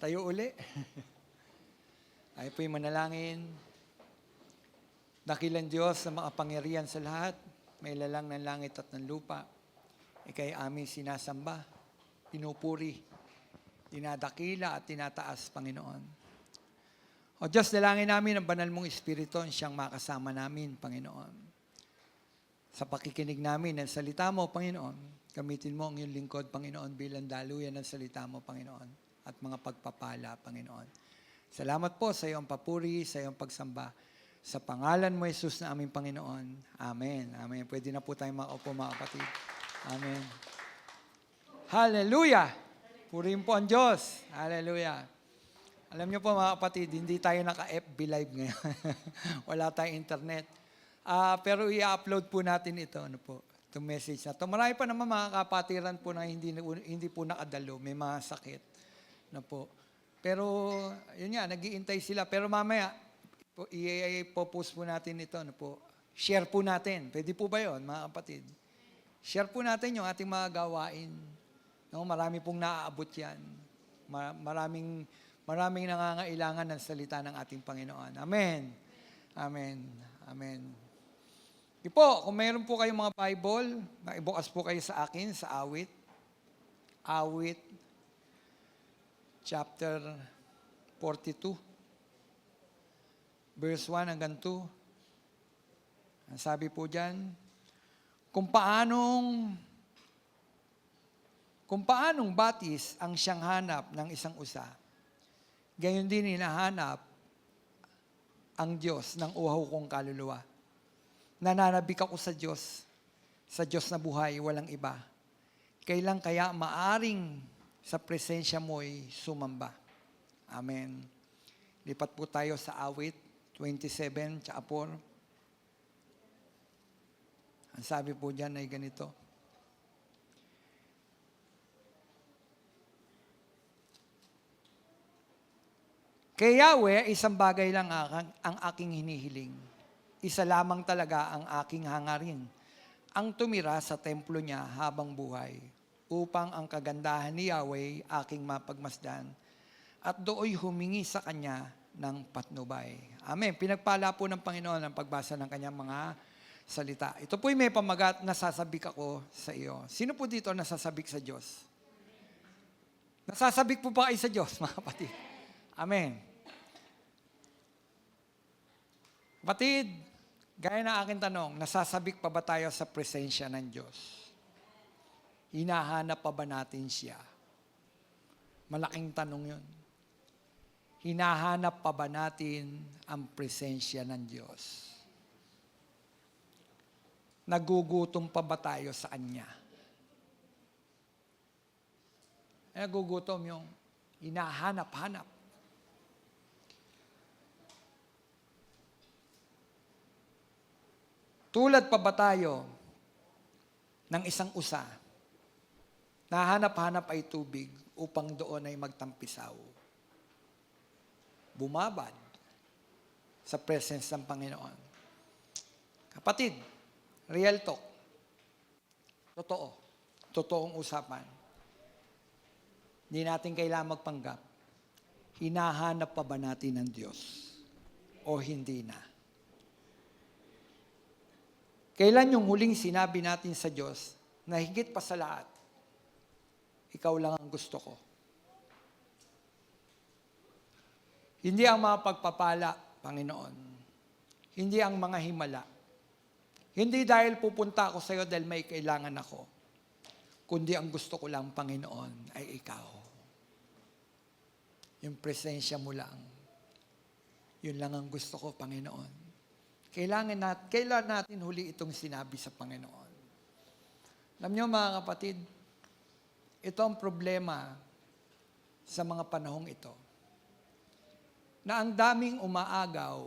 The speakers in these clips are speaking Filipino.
Tayo uli. Ay po'y manalangin. Dakilang Diyos na makapangyarihan sa lahat, may lalang ng langit at ng lupa. Ika'y aming sinasamba, pinupuri, dinadakila at tinataas, Panginoon. O Diyos, dalangin namin ang banal mong Espiritu siyang makasama namin, Panginoon. Sa pakikinig namin ng salita mo, Panginoon, gamitin mo ang iyong lingkod, Panginoon, bilang daluyan ng salita mo, Panginoon, at mga pagpapala, Panginoon. Salamat po sa iyong papuri, sa iyong pagsamba. Sa pangalan mo, Jesus, na aming Panginoon. Amen. Amen. Pwede na po tayong makaupo, mga kapatid. Amen. Hallelujah! Purihin po ang Diyos. Hallelujah. Alam niyo po, mga kapatid, hindi tayo naka-FB Live ngayon. Wala tayong internet. Pero i-upload po natin ito. Ano po? Itong message na ito. Marami pa naman mga kapatiran po na hindi po nakadalo. May mga sakit. Na po. Pero, yun nga, nag-iintay sila. Pero mamaya, i-post po natin ito. Ano po? Share po natin. Pwede po ba yun, mga kapatid? Share po natin yung ating mga gawain. No? Marami pong naaabot yan. Maraming nangangailangan ng salita ng ating Panginoon. Amen. Amen. Amen. Po, kung mayroon po kayong mga Bible, ibukas po kayo sa akin, sa Awit. Awit, chapter 42, verse 1 hanggang 2. Ang sabi po dyan, kung paanong batis ang siyang hanap ng isang usa, gayon din hinahanap ang Diyos ng uhaw kong kaluluwa. Nananabik ako sa Diyos na buhay, walang iba. Kailan kaya maaring sa presensya mo'y sumamba. Amen. Lipat po tayo sa Awit 27, tsaka 4. Ang sabi po dyan ay ganito. Kay Yahweh, isang bagay lang ang aking hinihiling. Isa lamang talaga ang aking hangarin. Ang tumira sa templo niya habang buhay, upang ang kagandahan ni Yahweh aking mapagmasdan, at dooy humingi sa Kanya ng patnubay. Amen. Pinagpala po ng Panginoon ang pagbasa ng Kanyang mga salita. Ito po'y may pamagat, nasasabik ako sa iyo. Sino po dito nasasabik sa Diyos? Nasasabik po ba kayo sa Diyos, mga kapatid? Amen. Kapatid, gaya na aking tanong, nasasabik pa ba tayo sa presensya ng Diyos? Hinahanap pa ba natin siya? Malaking tanong yun. Hinahanap pa ba natin ang presensya ng Diyos? Nagugutom pa ba tayo sa Kanya? Nagugutom yung hinahanap-hanap. Tulad pa ba tayo ng isang usa? Nahanap-hanap ay tubig upang doon ay magtampisaw. Bumabad sa presence ng Panginoon. Kapatid, real talk. Totoo. Totoong usapan. Hindi natin kailangan magpanggap. Hinahanap pa ba natin ng Diyos? O hindi na? Kailan yung huling sinabi natin sa Diyos na higit pa sa lahat, ikaw lang ang gusto ko? Hindi ang mga pagpapala, Panginoon. Hindi ang mga himala. Hindi dahil pupunta ako sa iyo dahil may kailangan ako. Kundi ang gusto ko lang, Panginoon, ay ikaw. Yung presensya mo lang. Yun lang ang gusto ko, Panginoon. Kailan natin huli itong sinabi sa Panginoon? Alam niyo, mga kapatid, ito ang problema sa mga panahong ito. Na ang daming umaagaw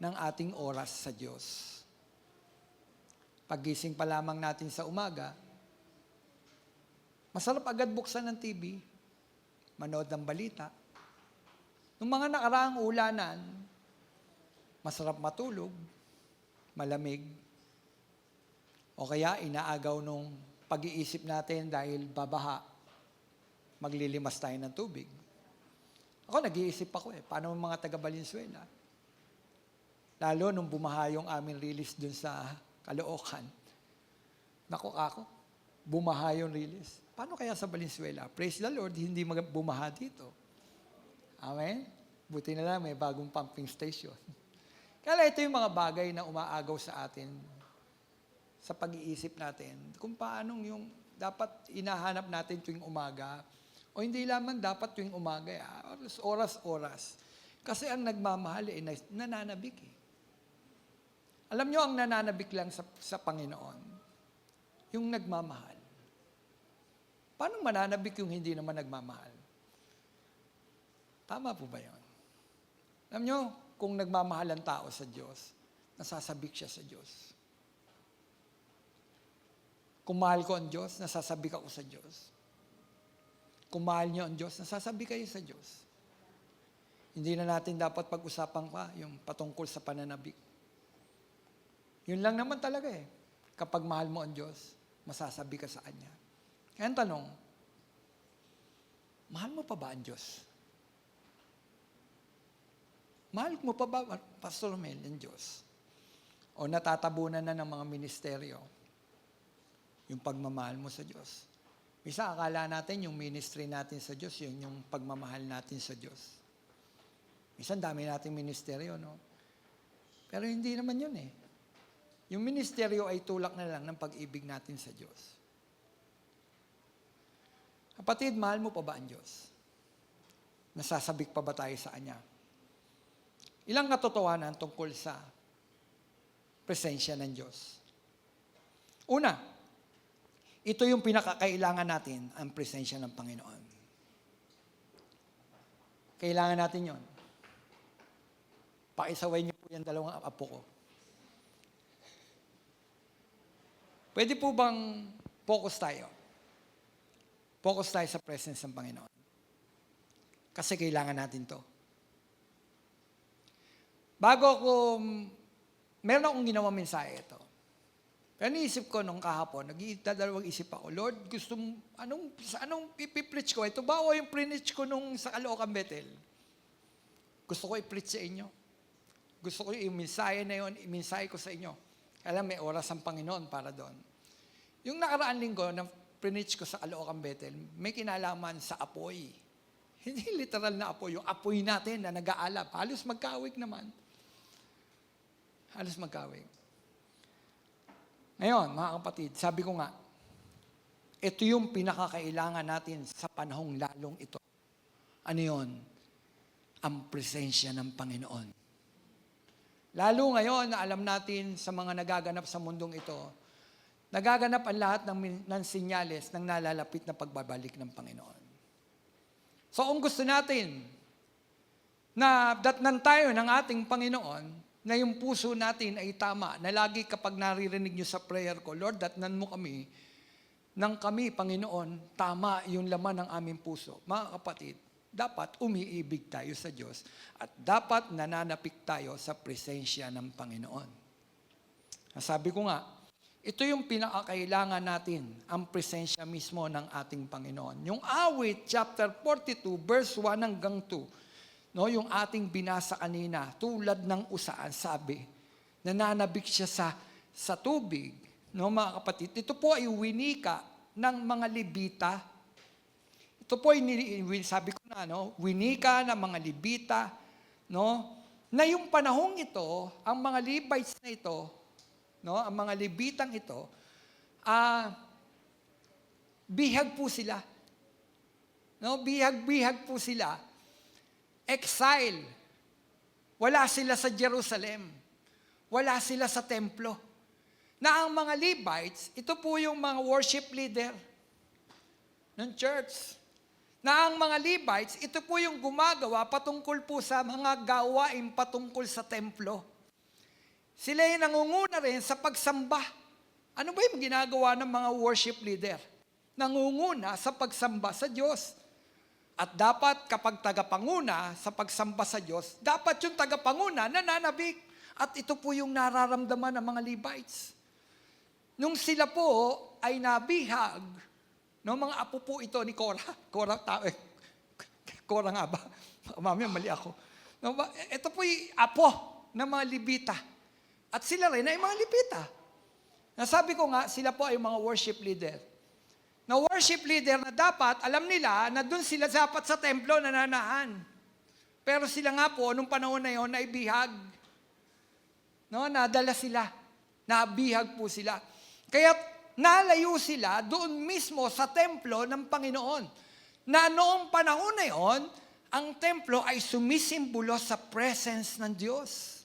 ng ating oras sa Diyos. Paggising pa lamang natin sa umaga, masarap agad buksan ng TV, manood ng balita. Nung mga nakaraang ulanan, masarap matulog, malamig, o kaya inaagaw nung pag-iisip natin dahil babaha, maglilimas tayo ng tubig. Ako, nag-iisip ako paano yung mga taga Valenzuela? Lalo nung bumaha yung aming release dun sa Caloocan. Naku ako, bumaha yung release. Paano kaya sa Valenzuela? Praise the Lord, hindi bumaha dito. Amen? Buti na lang may bagong pumping station. Kaya ito yung mga bagay na umaagaw sa atin, sa pag-iisip natin, kung paano yung dapat inahanap natin tuwing umaga, o hindi lamang dapat tuwing umaga, oras-oras. Kasi ang nagmamahal nananabik Alam nyo, ang nananabik lang sa Panginoon, yung nagmamahal. Paano mananabik yung hindi naman nagmamahal? Tama po ba yun? Alam nyo, kung nagmamahal ang tao sa Diyos, nasasabik siya sa Diyos. Kung mahal ko ang Diyos, nasasabik ako sa Diyos. Kung mahal niyo ang Diyos, nasasabik kayo sa Diyos. Hindi na natin dapat pag-usapan pa yung patungkol sa pananabik. Yun lang naman talaga Kapag mahal mo ang Diyos, masasabi ka sa Kanya. Kaya ang tanong, mahal mo pa ba ang Diyos? Mahal mo pa ba, Pastor Mel, ang Diyos? O natatabunan na ng mga ministeryo yung pagmamahal mo sa Diyos? Misa, akala natin yung ministry natin sa Diyos, yun yung pagmamahal natin sa Diyos. Misa, dami nating ministeryo, no? Pero hindi naman yun Yung ministeryo ay tulak na lang ng pag-ibig natin sa Diyos. Kapatid, mahal mo pa ba ang Diyos? Nasasabik pa ba tayo sa Kanya? Ilang katotohanan tungkol sa presensya ng Diyos. Una, ito yung pinakakailangan natin, ang presensya ng Panginoon. Kailangan natin yon. Pakisaway niyo po yung dalawang apo ko. Pwede po bang focus tayo? Focus tayo sa presence ng Panginoon. Kasi kailangan natin to. Meron akong ginawang mensahe ito. Pero niisip ko nung kahapon, nagdadalawang isip ako, Lord, anong ipipreach ko? Ito ba o yung preach ko nung sa Caloocan Bethel? Gusto ko i-preach sa inyo. Gusto ko yung mensahe na yun, i-mensahe ko sa inyo. Alam, may oras ang Panginoon para doon. Yung nakaraan linggo na preach ko sa Caloocan Bethel, may kinalaman sa apoy. Hindi literal na apoy, yung apoy natin na nag-aalap. Halos magkawig naman. Halos magkawig. Ngayon, mga kapatid, sabi ko nga, ito yung pinakakailangan natin sa panahong lalong ito. Ano yun? Ang presensya ng Panginoon. Lalo ngayon na alam natin sa mga nagaganap sa mundong ito, nagaganap ang lahat ng sinyales ng nalalapit na pagbabalik ng Panginoon. So kung gusto natin na datnan tayo ng ating Panginoon, na yung puso natin ay tama, na lagi kapag naririnig nyo sa prayer ko, Lord, datnan mo kami, nang kami, Panginoon, tama yung laman ng aming puso. Mga kapatid, dapat umiibig tayo sa Diyos at dapat nananapik tayo sa presensya ng Panginoon. Sabi ko nga, ito yung pinakakailangan natin, ang presensya mismo ng ating Panginoon. Yung awit, chapter 42, verse 1 hanggang 2, no, yung ating binasa kanina, tulad ng usaan, sabi, nananabik siya sa tubig. No, mga kapatid, ito po ay winika ng mga Levita. Ito po ay, sabi ko na, no, winika ng mga Levita, no, na yung panahong ito, ang mga Levites na ito, no, ang mga Levitang ito, bihag po sila. No, bihag po sila. Exile. Wala sila sa Jerusalem. Wala sila sa templo. Na ang mga Levites, ito po yung mga worship leader ng church. Na ang mga Levites, ito po yung gumagawa patungkol po sa mga gawain patungkol sa templo. Sila yung nangunguna rin sa pagsamba. Ano ba yung ginagawa ng mga worship leader? Nangunguna sa pagsamba sa Diyos. At dapat kapag tagapanguna sa pagsamba sa Diyos, dapat yung tagapanguna nananabik. At ito po yung nararamdaman ng mga Levites. Nung sila po ay nabihag, no, mga apo po ito ni Korah. Kora nga ba? Mamaya mali ako. No, ito po'y apo ng mga Levita. At sila rin ay mga Levita. Nasabi ko nga, sila po ay mga worship leader. Na worship leader na dapat, alam nila na doon sila dapat sa templo nananahan. Pero sila nga po, nung panahon na yon, naibihag. No, nadala sila. Nabihag po sila. Kaya nalayo sila doon mismo sa templo ng Panginoon. Na noong panahon na yon, ang templo ay sumisimbolo sa presence ng Diyos.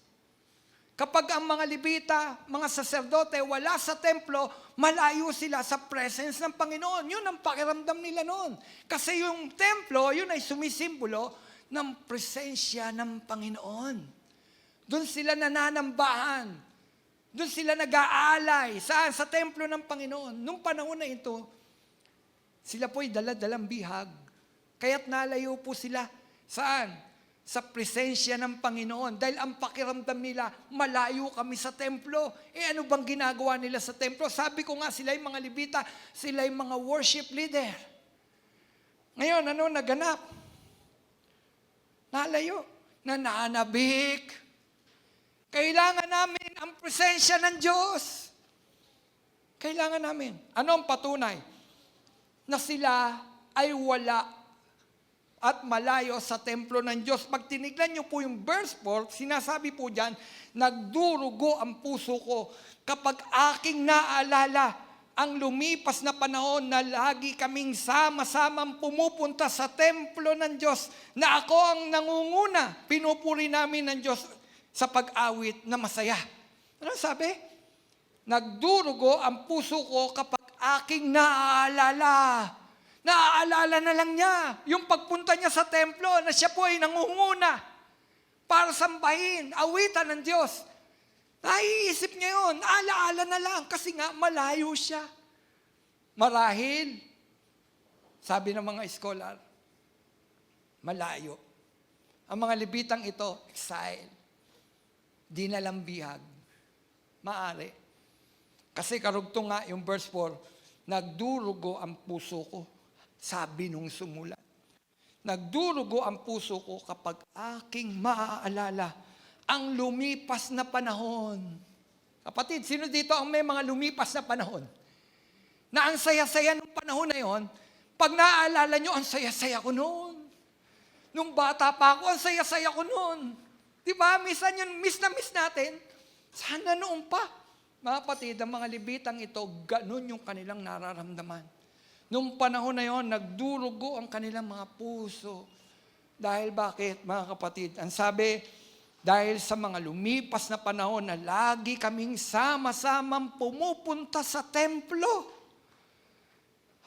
Kapag ang mga Levita, mga saserdote, wala sa templo, malayo sila sa presence ng Panginoon. Yun ang pakiramdam nila noon. Kasi yung templo, yun ay sumisimbolo ng presensya ng Panginoon. Doon sila nananambahan. Doon sila nag-aalay. Saan? Sa templo ng Panginoon. Nung panahon na ito, sila po'y dala-dalang bihag. Kaya't nalayo po sila. Saan? Sa presensya ng Panginoon. Dahil ang pakiramdam nila, malayo kami sa templo. Ano bang ginagawa nila sa templo? Sabi ko nga, sila yung mga Levita, sila yung mga worship leader. Ngayon, ano naganap? Nalayo. Nananabik. Kailangan namin ang presensya ng Diyos. Kailangan namin. Ano ang patunay? Na sila ay wala at malayo sa templo ng Diyos. Pag tinignan niyo po yung verse 4, sinasabi po dyan, nagdurugo ang puso ko kapag aking naalala ang lumipas na panahon na lagi kaming sama-samang pumupunta sa templo ng Diyos na ako ang nangunguna. Pinupuri namin ng Diyos sa pag-awit na masaya. Ano sabi? Nagdurugo ang puso ko kapag aking naaalala. Naaalala na lang niya yung pagpunta niya sa templo na siya po ay nangunguna para sambahin, awitan ng Diyos. Naiisip niya yun, alaala na lang kasi nga malayo siya. Marahil, sabi ng mga scholar, malayo. Ang mga Levitang ito, exile, dinalambihag, maari. Kasi karugtong nga yung verse 4, nagdurugo ang puso ko. Sabi nung sumulat, nagdurugo ang puso ko kapag aking maaalala ang lumipas na panahon. Kapatid, sino dito ang may mga lumipas na panahon? Na ang saya-saya ng panahon na yon, pag naaalala nyo, ang saya-saya ko noon. Nung bata pa ako, ang saya-saya ko noon. Diba? Minsan yun, miss na miss natin. Sana noon pa. Mga kapatid, ang mga Levitang ito, ganun yung kanilang nararamdaman. Nung panahon na yon, nagdurugo ang kanilang mga puso. Dahil bakit, mga kapatid? Ang sabi, dahil sa mga lumipas na panahon na lagi kaming sama-samang pumupunta sa templo.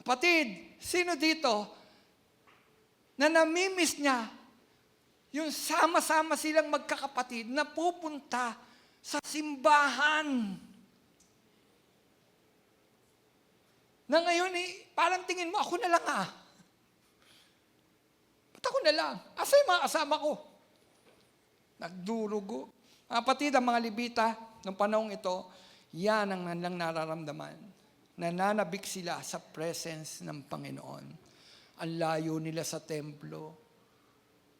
Kapatid, sino dito na namimiss niya yung sama-sama silang magkakapatid na pupunta sa simbahan? Na ngayon parang tingin mo, ako na lang Ba't ako na lang? Asa yung mga kasama ko? Nagdurugo. Kapatid, ang mga Levita, noong panahong ito, yan ang lang nararamdaman. Nananabik sila sa presence ng Panginoon. Ang layo nila sa templo.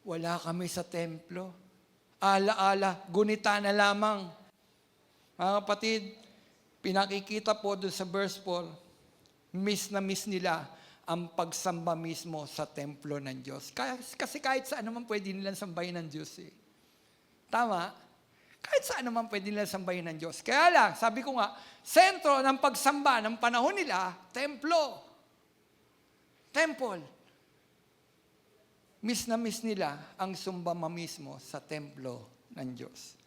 Wala kami sa templo. Ala-ala, gunita na lamang. Mga kapatid, pinakikita po doon sa verse 4, miss na miss nila ang pagsamba mismo sa templo ng Diyos. Kasi kahit saan naman pwede nilang sambahin ng Diyos eh. Tama? Kahit saan naman pwede nilang sambahin ng Diyos. Kaya lang, sabi ko nga, sentro ng pagsamba ng panahon nila, templo. Temple. Miss na miss nila ang sumbama mismo sa templo ng Diyos.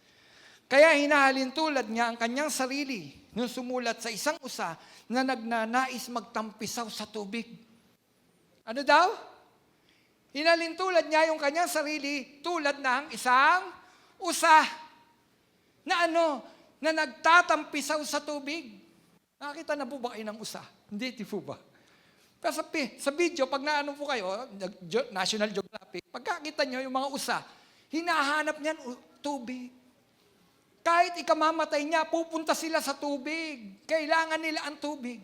Kaya hinahalin tulad niya ang kanyang sarili nung sumulat sa isang usa na nagnanais magtampisaw sa tubig. Ano daw? Hinalin tulad niya yung kanyang sarili tulad ng isang usa na na nagtatampisaw sa tubig. Nakakita na po ba kayo ng usa? Hindi, di po ba? Pero sa video, pag naano po kayo, National Geographic, pagkakita nyo yung mga usa, hinahanap niyan tubig. Kahit ikamamatay niya, pupunta sila sa tubig. Kailangan nila ang tubig.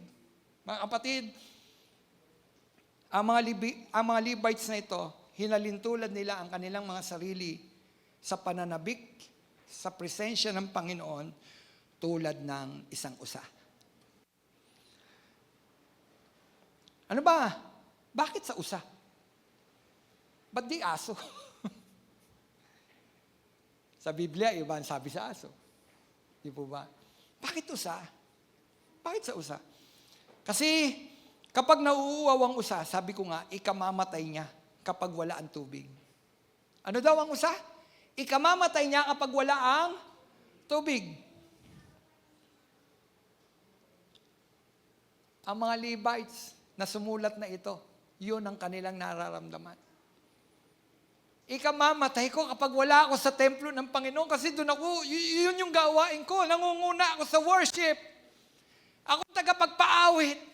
Mga kapatid, ang mga Levites na ito, hinalintulad nila ang kanilang mga sarili sa pananabik sa presensya ng Panginoon tulad ng isang usa. Ano ba? Bakit sa usa? Ba't di aso? Sa Biblia, iba ang sabi sa aso. Di po ba? Bakit usa? Bakit sa usa? Kasi kapag nauuaw ang usa, sabi ko nga, ikamamatay niya kapag wala ang tubig. Ano daw ang usa? Ikamamatay niya kapag wala ang tubig. Ang mga Levites na sumulat na ito, yun ang kanilang nararamdaman. Ikamamatay ko kapag wala ako sa templo ng Panginoon kasi doon ako, yun yung gawain ko. Nangunguna ako sa worship. Ako tagapagpaawit.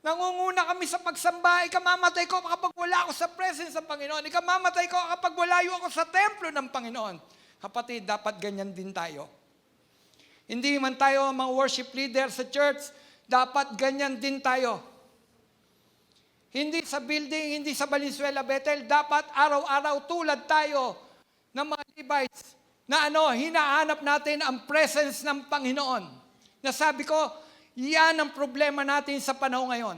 Nangunguna kami sa pagsamba. Ikamamatay ko kapag wala ako sa presence ng Panginoon. Ikamamatay ko kapag walayo ako sa templo ng Panginoon. Kapatid, dapat ganyan din tayo. Hindi man tayo mga worship leader sa church, dapat ganyan din tayo. Hindi sa building, hindi sa Valenzuela Bethel, dapat araw-araw tulad tayo ng mga Levites na hinahanap natin ang presence ng Panginoon. Nasabi ko, yan ang problema natin sa panahon ngayon.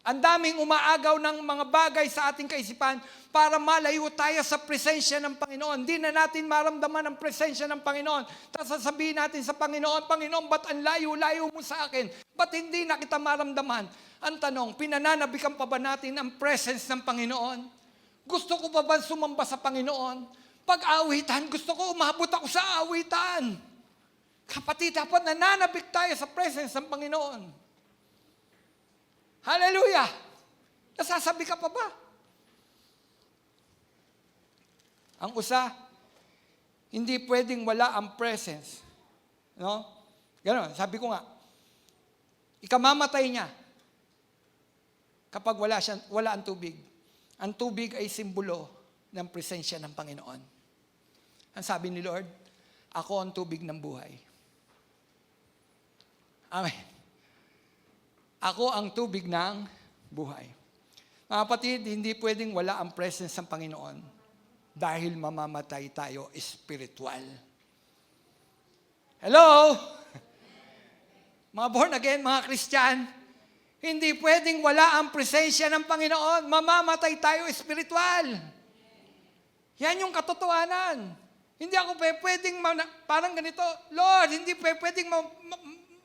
Ang daming umaagaw ng mga bagay sa ating kaisipan para malayo tayo sa presensya ng Panginoon. Hindi na natin maramdaman ang presensya ng Panginoon. Tapos sasabihin natin sa Panginoon, Panginoon, ba't ang layo-layo mo sa akin? Ba't hindi na kita maramdaman? Ang tanong, pinananabikan pa ba natin ang presence ng Panginoon? Gusto ko pa ba sumamba sa Panginoon? Pag-awitan, gusto ko umabot ako sa awitan. Kapatid, dapat nananabik tayo sa presence ng Panginoon. Hallelujah! Nasasabi ka pa ba? Ang usa, hindi pwedeng wala ang presence. No? Ganon, sabi ko nga, ikamamatay niya kapag wala ang tubig. Ang tubig ay simbolo ng presensya ng Panginoon. Ang sabi ni Lord, ako ang tubig ng buhay. Amen. Ako ang tubig ng buhay. Mga kapatid, hindi pwedeng wala ang presence ng Panginoon dahil mamamatay tayo spiritual. Hello? Mga born again, mga Christian, hindi pwedeng wala ang presensya ng Panginoon. Mamamatay tayo spiritual. Yan yung katotohanan. Hindi ako pwedeng, parang ganito, Lord, hindi pwedeng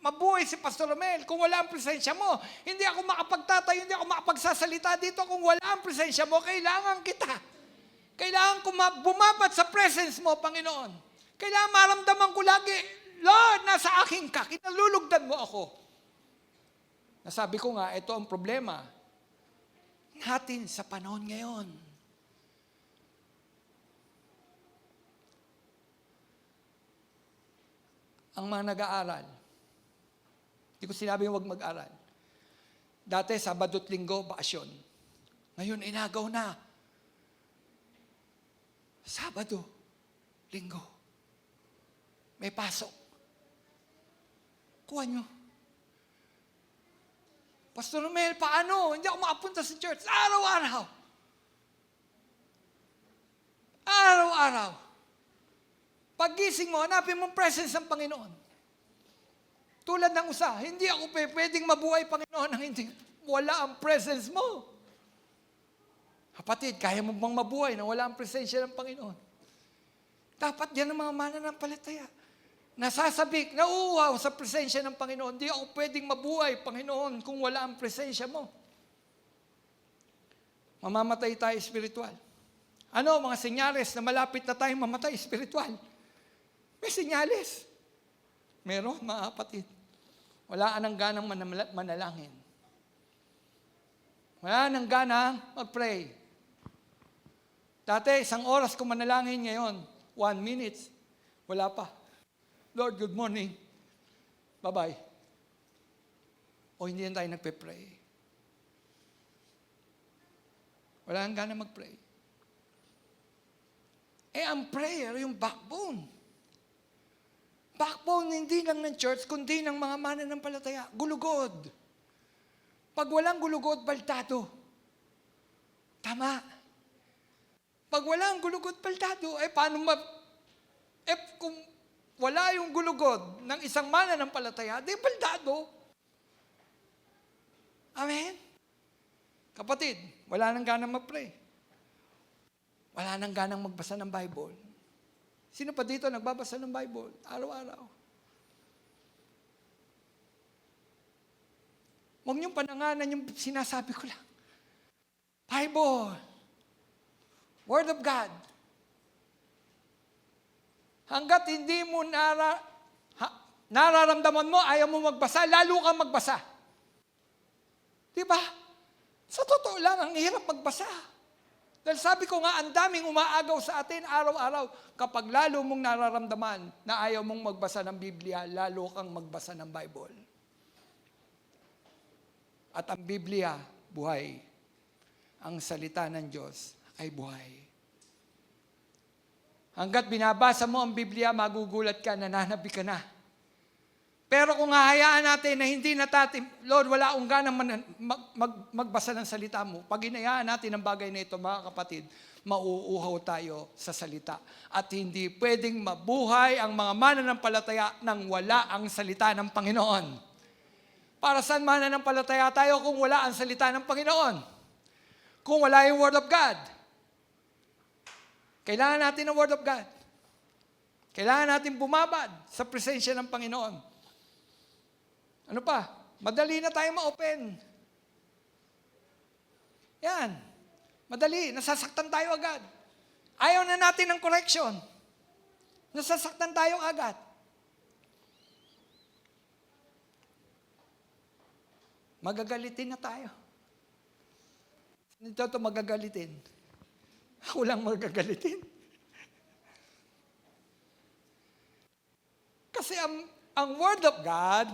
mabuhay si Pastor Romel kung wala ang presensya mo. Hindi ako makapagtatayo, hindi ako makapagsasalita dito kung wala ang presensya mo. Kailangan kita. Kailangan ko bumabat sa presence mo, Panginoon. Kailangan maramdaman ko lagi, Lord, nasa akin ka. Kinalulugdan mo ako. Nasabi ko nga, ito ang problema natin sa panahon ngayon. Ang mga nag-aaral, hindi ko sinabi huwag mag-aral. Dati, Sabado at Linggo, bakasyon. Ngayon, inagaw na. Sabado, Linggo. May pasok. Kuha nyo. Pastor Romel, paano? Hindi ako makapunta sa church. Araw-araw. Araw-araw. Paggising mo, hanapin mo ang presence ng Panginoon. Tulad ng usa, hindi ako pwedeng mabuhay, Panginoon, nang hindi wala ang presence mo. Kapatid, kaya mo bang mabuhay na wala ang presensya ng Panginoon? Dapat yan ang mga mananampalataya. Nasasabik, nauuhaw sa presensya ng Panginoon. Hindi ako pwedeng mabuhay, Panginoon, kung wala ang presensya mo. Mamamatay tayo spiritual. Ano mga senyales na malapit na tayong mamatay spiritual? May senyales. Meron, mga kapatid. Wala nang ganang manalangin. Wala nang ganang mag-pray. Dati, 1 oras ko manalangin, ngayon, 1 minute. Wala pa. Lord, good morning. Bye-bye. O hindi na tayo nagpe-pray. Wala nang ganang mag-pray. Ang prayer, yung backbone. Backbone hindi lang ng church, kundi ng mga mananampalataya. Gulugod. Pag walang gulugod, baltado. Tama. Pag wala ang gulugod baldado, kung wala yung gulugod ng isang mananampalataya, di baldado. Amen? Kapatid, wala nang ganang mag-pray. Wala nang ganang magbasa ng Bible. Sino pa dito nagbabasa ng Bible? Araw-araw. Huwag niyong pananganan yung sinasabi ko lang. Bible. Word of God. Hanggat hindi mo nararamdaman mo, ayaw mo magbasa, lalo kang magbasa. Diba? Sa totoo lang, ang hirap magbasa. Dahil sabi ko nga, ang daming umaagaw sa atin araw-araw. Kapag lalo mong nararamdaman na ayaw mong magbasa ng Biblia, lalo kang magbasa ng Bible. At ang Biblia, buhay. Ang salita ng Diyos ay buhay. Hanggat binabasa mo ang Biblia, magugulat ka, nananabi ka na. Pero kung hahayaan natin na hindi Lord, wala akong ganang magbasa ng salita mo. Pag hinayaan natin ang bagay na ito, mga kapatid, mauuhaw tayo sa salita. At hindi pwedeng mabuhay ang mga mananampalataya nang wala ang salita ng Panginoon. Para saan mananampalataya tayo kung wala ang salita ng Panginoon? Kung wala yung Word of God. Kailangan natin ng Word of God. Kailangan natin bumabad sa presensya ng Panginoon. Ano pa? Madali na tayo ma-open. Yan. Madali. Nasasaktan tayo agad. Ayaw na natin ng correction. Nasasaktan tayo agad. Magagalitin na tayo. Ito magagalitin. Ako lang magagalitin. Kasi ang Word of God,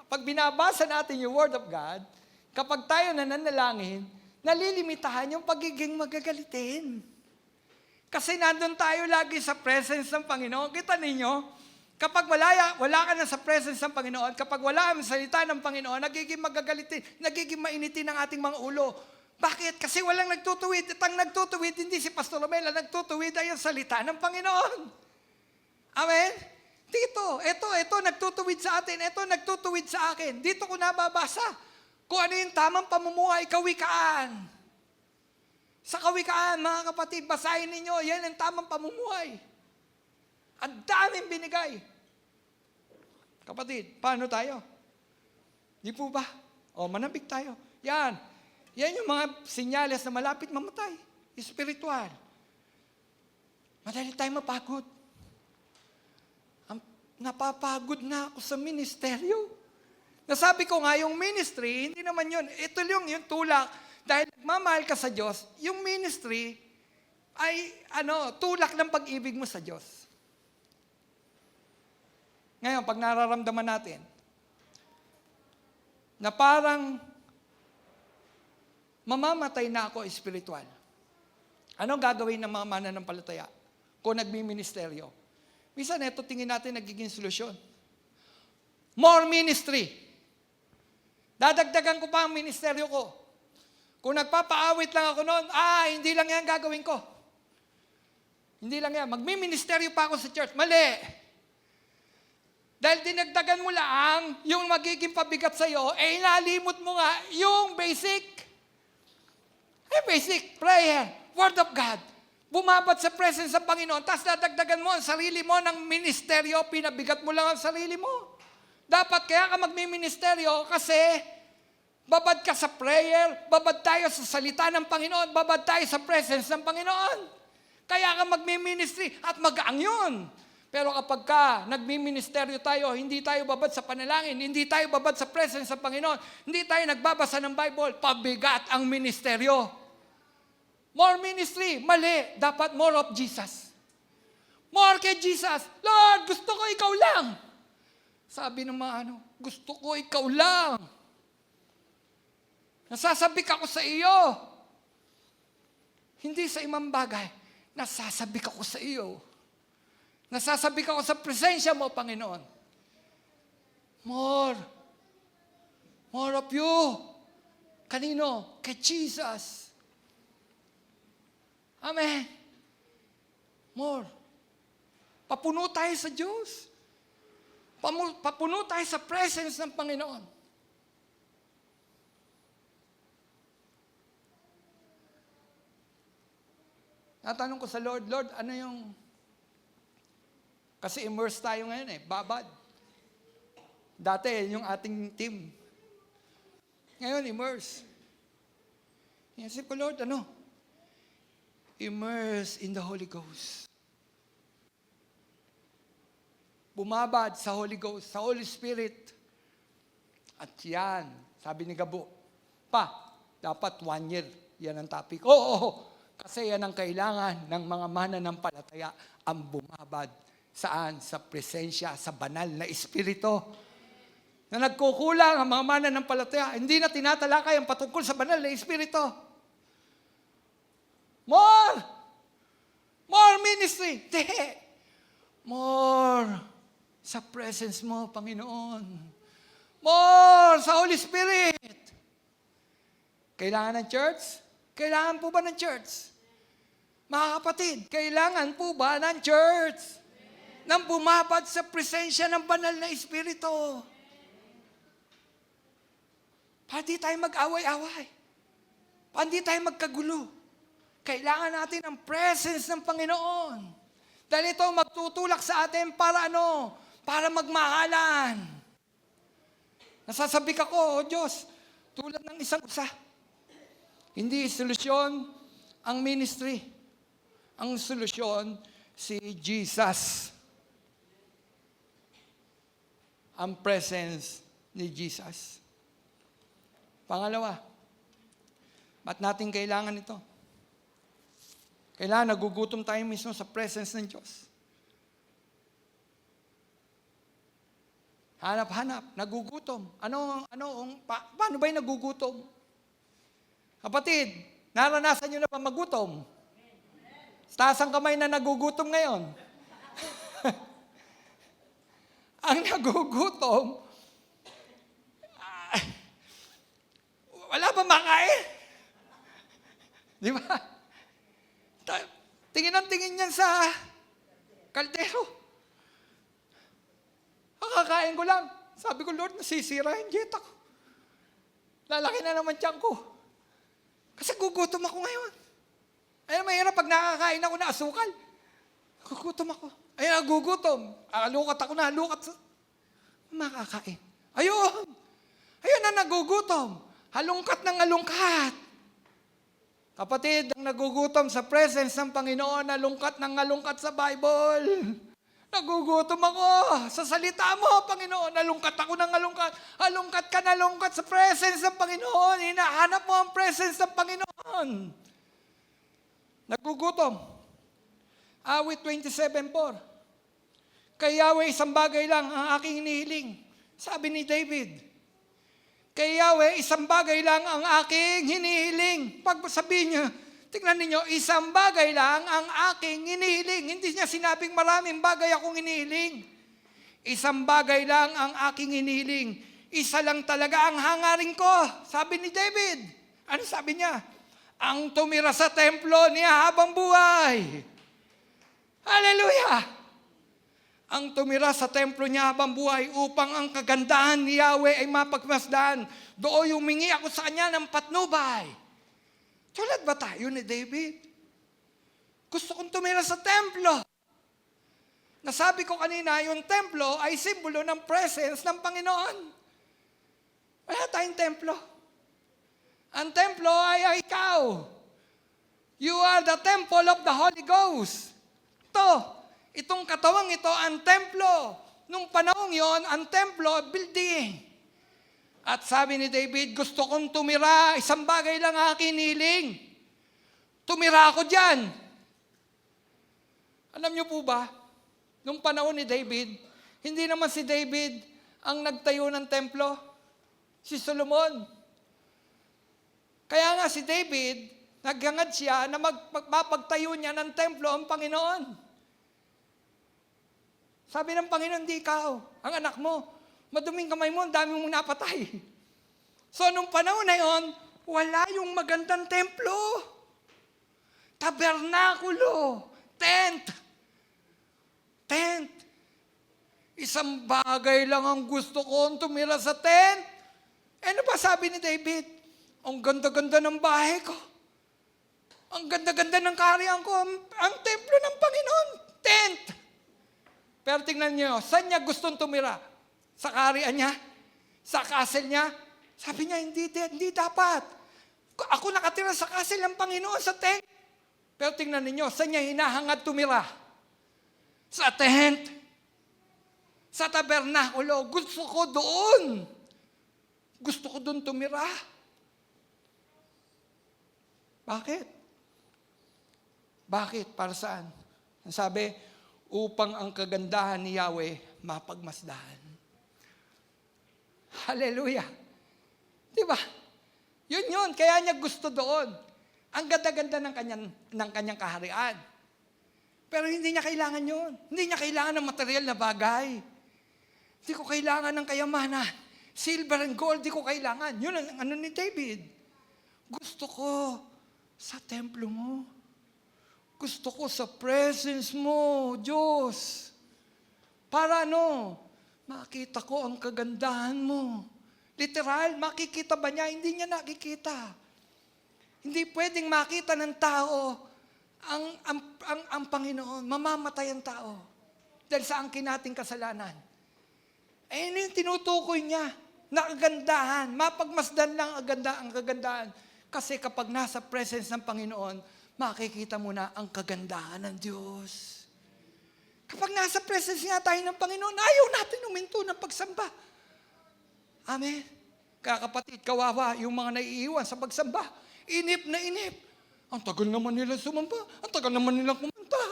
pag binabasa natin yung Word of God, kapag tayo nananalangin, nalilimitahan yung pagiging magagalitin. Kasi nandun tayo lagi sa presence ng Panginoon. Kita ninyo, kapag wala ka na sa presence ng Panginoon, kapag wala ang salita ng Panginoon, nagiging magagalitin, nagiging mainitin ang ating mga ulo. Bakit? Kasi walang nagtutuwid. At ang nagtutuwid, hindi si Pastor Romel, ang nagtutuwid ay ang salita ng Panginoon. Amen? Dito, ito, nagtutuwid sa atin. Ito, nagtutuwid sa akin. Dito ko nababasa kung ano yung tamang pamumuhay, kawikaan. Sa kawikaan, mga kapatid, basahin ninyo, yan ang tamang pamumuhay. Ang daming binigay. Kapatid, paano tayo? Di po ba? O, manabik tayo. Yan yung mga senyales na malapit mamatay. Espiritual. Madali tayo mapagod. Napapagod na ako sa ministeryo. Nasabi ko nga, yung ministry, hindi naman yun. Ito yung tulak. Dahil nagmamahal ka sa Diyos, yung ministry ay tulak ng pag-ibig mo sa Diyos. Ngayon, pag nararamdaman natin na parang mamamatay na ako espiritual, anong gagawin ng mga mananampalataya kung nagmi-ministeryo? Minsan, ito tingin natin nagiging solusyon. More ministry. Dadagdagan ko pa ang ministeryo ko. Kung nagpapaawit lang ako noon, hindi lang yan gagawin ko. Hindi lang yan. Magmi-ministeryo pa ako sa church. Mali. Dahil dinagdagan mo lang yung magiging pabigat sa'yo, inalimot mo nga yung basic. Basic prayer, Word of God. Bumabat sa presence ng Panginoon, tapos dadagdagan mo ang sarili mo ng ministeryo, pinabigat mo lang ang sarili mo. Dapat kaya ka magmi-ministeryo kasi babad ka sa prayer, babad tayo sa salita ng Panginoon, babad tayo sa presence ng Panginoon. Kaya ka magmi-ministry at magaang yun. Pero kapag nagmi-ministeryo tayo, hindi tayo babad sa panalangin, hindi tayo babad sa presence ng Panginoon, hindi tayo nagbabasa ng Bible, pabigat ang ministeryo. More ministry, mali. Dapat more of Jesus. More kay Jesus. Lord, gusto ko ikaw lang. Sabi ng mga gusto ko ikaw lang. Nasasabik ako sa iyo. Hindi sa imang bagay. Nasasabik ako sa iyo. Nasasabik ako sa presensya mo, Panginoon. More. More of you. Kanino? Kay Jesus. Amen. More. Papuno tayo sa Diyos. Papuno tayo sa presence ng Panginoon. Natanong ko sa Lord, Lord, ano yung... Kasi immerse tayo ngayon babad. Dati, yung ating team. Ngayon, immerse. Inisip ko, Lord, ano? Immerse in the Holy Ghost. Bumabad sa Holy Ghost, sa Holy Spirit. At yan, sabi ni Gabo, dapat 1 year. Yan ang topic. Oo. Kasi yan ang kailangan ng mga mananampalataya ang bumabad. Saan? Sa presensya, sa banal na Espiritu. Na nagkukulang ang mga mananampalataya, hindi na tinatalakay ang patungkol sa banal na Espiritu. More! More ministry! More sa presence mo, Panginoon. More sa Holy Spirit. Kailangan ng church? Kailangan po ba ng church? Mga kapatid, kailangan po ba ng church? Nang bumabad sa presensya ng banal na Espiritu. Para di tayo mag-away-away. Para di tayo magkagulo. Kailangan natin ang presence ng Panginoon. Dahil ito magtutulak sa atin para ano? Para magmahalan. Nasasabik ako, Diyos, tulad ng isang usa. Hindi solusyon ang ministry. Ang solusyon si Jesus. Ang presence ni Jesus. Pangalawa, ba't natin kailangan ito? Kailangan nagugutom tayo mismo sa presence ng Diyos. Hanap-hanap, nagugutom. Paano ba yung nagugutom? Kapatid, naranasan nyo na ba magutom? Taas ang kamay na nagugutom ngayon. Ang nagugutom, wala ba makain? Di ba? Tingin ang tingin niyan sa kaldero. Kakakain ko lang. Sabi ko, Lord, nasisira yung dieta ko. Lalaki na naman tiyan ko. Kasi gugutom ako ngayon. Ayun, mahirap pag nakakain ako na asukal. Gugutom ako. Ayun, nagugutom. Lukat ako na, lukat. Makakain. Ayun. Ayun na nagugutom. Halungkat ng halungkat. Kapatid, ang nagugutom sa presence ng Panginoon, nalungkat ng nalungkat sa Bible. Nagugutom ako sa salita mo, Panginoon. Nalungkat ako ng nalungkat. Halungkat ka, nalungkat sa presence ng Panginoon. Hinahanap mo ang presence ng Panginoon. Nagugutom. Awit 27:4. Kay Yahweh, isang bagay lang ang aking hinihiling. Sabi ni David. Kay Yahweh, isang bagay lang ang aking hinihiling. Pag sabihin niya, tingnan ninyo, isang bagay lang ang aking hinihiling. Hindi niya sinabing maraming bagay akong hinihiling. Isang bagay lang ang aking hinihiling. Isa lang talaga ang hangarin ko. Sabi ni David. Ano sabi niya? Ang tumira sa templo niya habang buhay. Hallelujah! Ang tumira sa templo niya habang buhay upang ang kagandahan ni Yahweh ay mapagmasdan. Doon humingi ako sa kanya ng patnubay. Tulad ba tayo ni David? Gusto kong tumira sa templo. Nasabi ko kanina, yung templo ay simbolo ng presence ng Panginoon. Wala tayong templo. Ang templo ay ikaw. You are the temple of the Holy Ghost. Itong katawang ito, ang templo. Nung panahon yon, ang templo, building. At sabi ni David, gusto kong tumira, isang bagay lang aking hinihiling. Tumira ako dyan. Alam niyo po ba, nung panahon ni David, hindi naman si David ang nagtayo ng templo. Si Solomon. Kaya nga si David, naghangad siya na mapagtayo niya ng templo ang Panginoon. Sabi ng Panginoon, di ikaw, ang anak mo, maduming kamay mo, ang dami mong napatay. So, nung panahon na yon, wala yung magandang templo. tabernakulo, tent. Tent. Isang bagay lang ang gusto kong tumira sa tent. Ano ba sabi ni David? Ang ganda-ganda ng bahay ko. Ang ganda-ganda ng kaharian ko. Ang templo ng Panginoon. Tent. Pero tingnan niyo, saan niya gustong tumira? Sa kaharian niya? Sa castle niya? Sabi niya, hindi dapat. Ako nakatira sa castle ng Panginoon, sa tent. Pero tingnan niyo, saan niya hinahangad tumira? Sa tent. Sa tabernakulo. Gusto ko doon. Gusto ko doon tumira. Bakit? Bakit? Para saan? Ang sabi, upang ang kagandahan ni Yahweh mapagmasdahan. Hallelujah. Diba? Yun. Kaya niya gusto doon. Ang ganda-ganda ng kanyang kaharian. Pero hindi niya kailangan yun. Hindi niya kailangan ng material na bagay. Hindi ko kailangan ng kayamanan. Silver and gold, di ko kailangan. Yun ang ano ni David. Gusto ko sa templo mo. Gusto ko sa presence mo, Diyos. Para makita ko ang kagandahan mo. Literal, makikita ba niya? Hindi niya nakikita. Hindi pwedeng makita ng tao ang Panginoon. Mamamatay ang tao. Dahil sa angkin nating kasalanan. Ayun yung tinutukoy niya. Nakagandahan. Mapagmasdan lang ang kagandahan. Kasi kapag nasa presence ng Panginoon, makikita mo na ang kagandahan ng Diyos. Kapag nasa presence nga tayo ng Panginoon, ayaw natin huminto ng pagsamba. Amen. Kaya kapatid, kawawa yung mga naiiwan sa pagsamba. Inip na inip. Ang tagal naman nila sumamba. Ang tagal naman nila kumanta.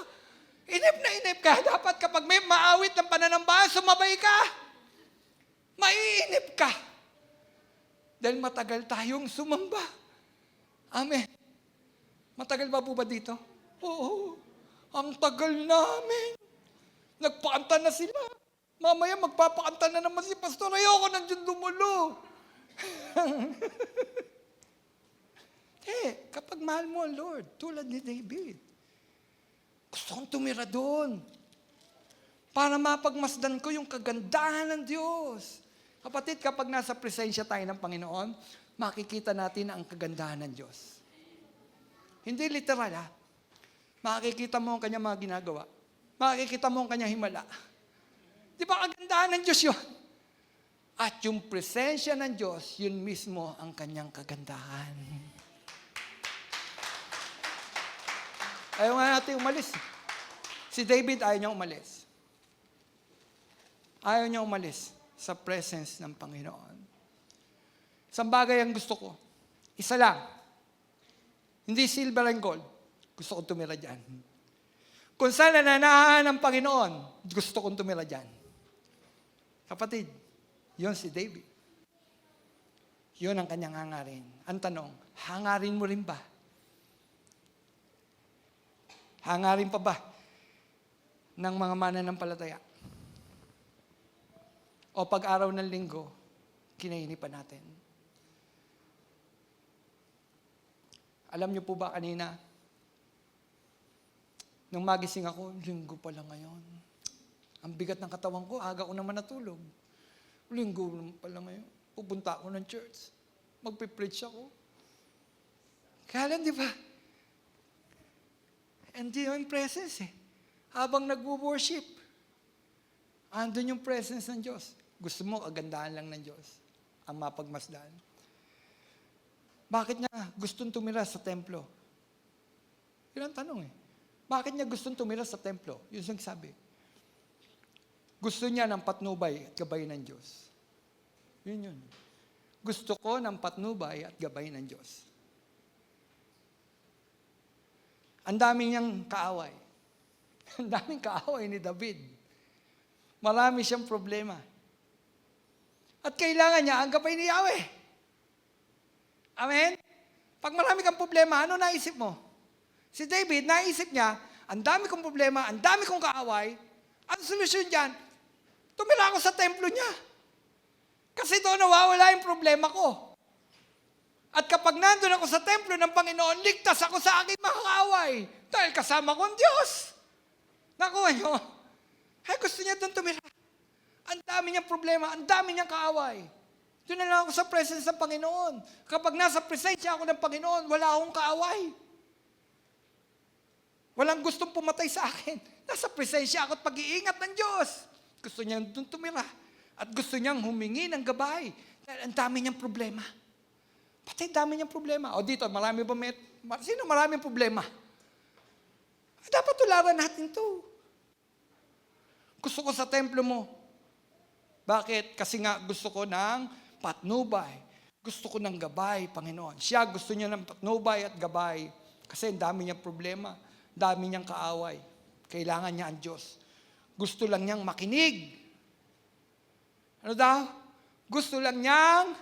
Inip na inip. Kaya dapat kapag may maawit ng pananambahan, sumabay ka. Maiinip ka. Dahil matagal tayong sumamba. Amen. Matagal ba po ba dito? Oo. Ang tagal namin. Nagpakanta na sila. Mamaya magpapakanta na naman si Pastor. Ayoko nandiyan dumulo. Kapag mahal mo ang Lord, tulad ni David, gusto kong tumira doon. Para mapagmasdan ko yung kagandahan ng Diyos. Kapatid, kapag nasa presensya tayo ng Panginoon, makikita natin ang kagandahan ng Diyos. Hindi literal, ha? Makikita mo ang kanyang mga ginagawa. Makikita mo ang kanyang himala. Di ba kagandahan ng Diyos yun? At yung presensya ng Diyos, yun mismo ang kanyang kagandahan. Ayaw nga natin umalis. Si David ayaw niya umalis. Ayaw niya umalis sa presence ng Panginoon. Isang bagay ang gusto ko. Isa lang. Hindi silver and gold. Gusto kong tumira dyan. Kung saan nananahan ng Panginoon, gusto kong tumira dyan. Kapatid, yun si David. Yun ang kanyang hangarin. Ang tanong, hangarin mo rin ba? Hangarin pa ba ng mga mananampalataya? O pag-araw ng linggo, kinainipan natin? Alam niyo po ba kanina, nung magising ako, linggo pa lang ngayon. Ang bigat ng katawan ko, aga ko naman natulog. Linggo pa lang ngayon. Pupunta ako ng church. Magpipreach ako. Kaya lang, di ba? Hindi yung presence Habang nag-worship, andun yung presence ng Diyos. Gusto mo, kagandahan lang ng Diyos. Ang mapagmasdan. Bakit niya gustong tumira sa templo? Yun ang tanong Bakit niya gustong tumira sa templo? Yun ang sabi. Gusto niya ng patnubay at gabay ng Diyos. Yun. Gusto ko ng patnubay at gabay ng Diyos. Ang daming niyang kaaway. Ang daming kaaway ni David. Marami siyang problema. At kailangan niya ang gabay ni Yahweh. Amen? Pag marami kang problema, ano naisip mo? Si David, naisip niya, ang dami kong problema, ang dami kong kaaway, ang solusyon dyan, tumira ako sa templo niya. Kasi doon nawawala yung problema ko. At kapag nandun ako sa templo ng Panginoon, ligtas ako sa aking mga kaaway. Dahil kasama ko ang Diyos. Nakuha nyo? Ay, gusto niya doon tumira. Ang dami niyang problema, ang dami niyang kaaway. Doon na lang ako sa presence ng Panginoon. Kapag nasa presensya ako ng Panginoon, wala akong kaaway. Walang gustong pumatay sa akin. Nasa presensya ako at pag-iingat ng Diyos. Gusto niyang doon tumira. At gusto niyang humingi ng gabay. Dahil ang dami niyang problema. Pati dami niyang problema. O dito, marami ba sino maraming problema? Dapat tularan natin to. Gusto ko sa templo mo. Bakit? Kasi nga gusto ko ng patnubay. Gusto ko ng gabay, Panginoon. Siya gusto niya ng patnubay at gabay. Kasi ang dami niyang problema. Dami niyang kaaway. Kailangan niya ang Diyos. Gusto lang niyang makinig. Ano daw? Gusto lang niyang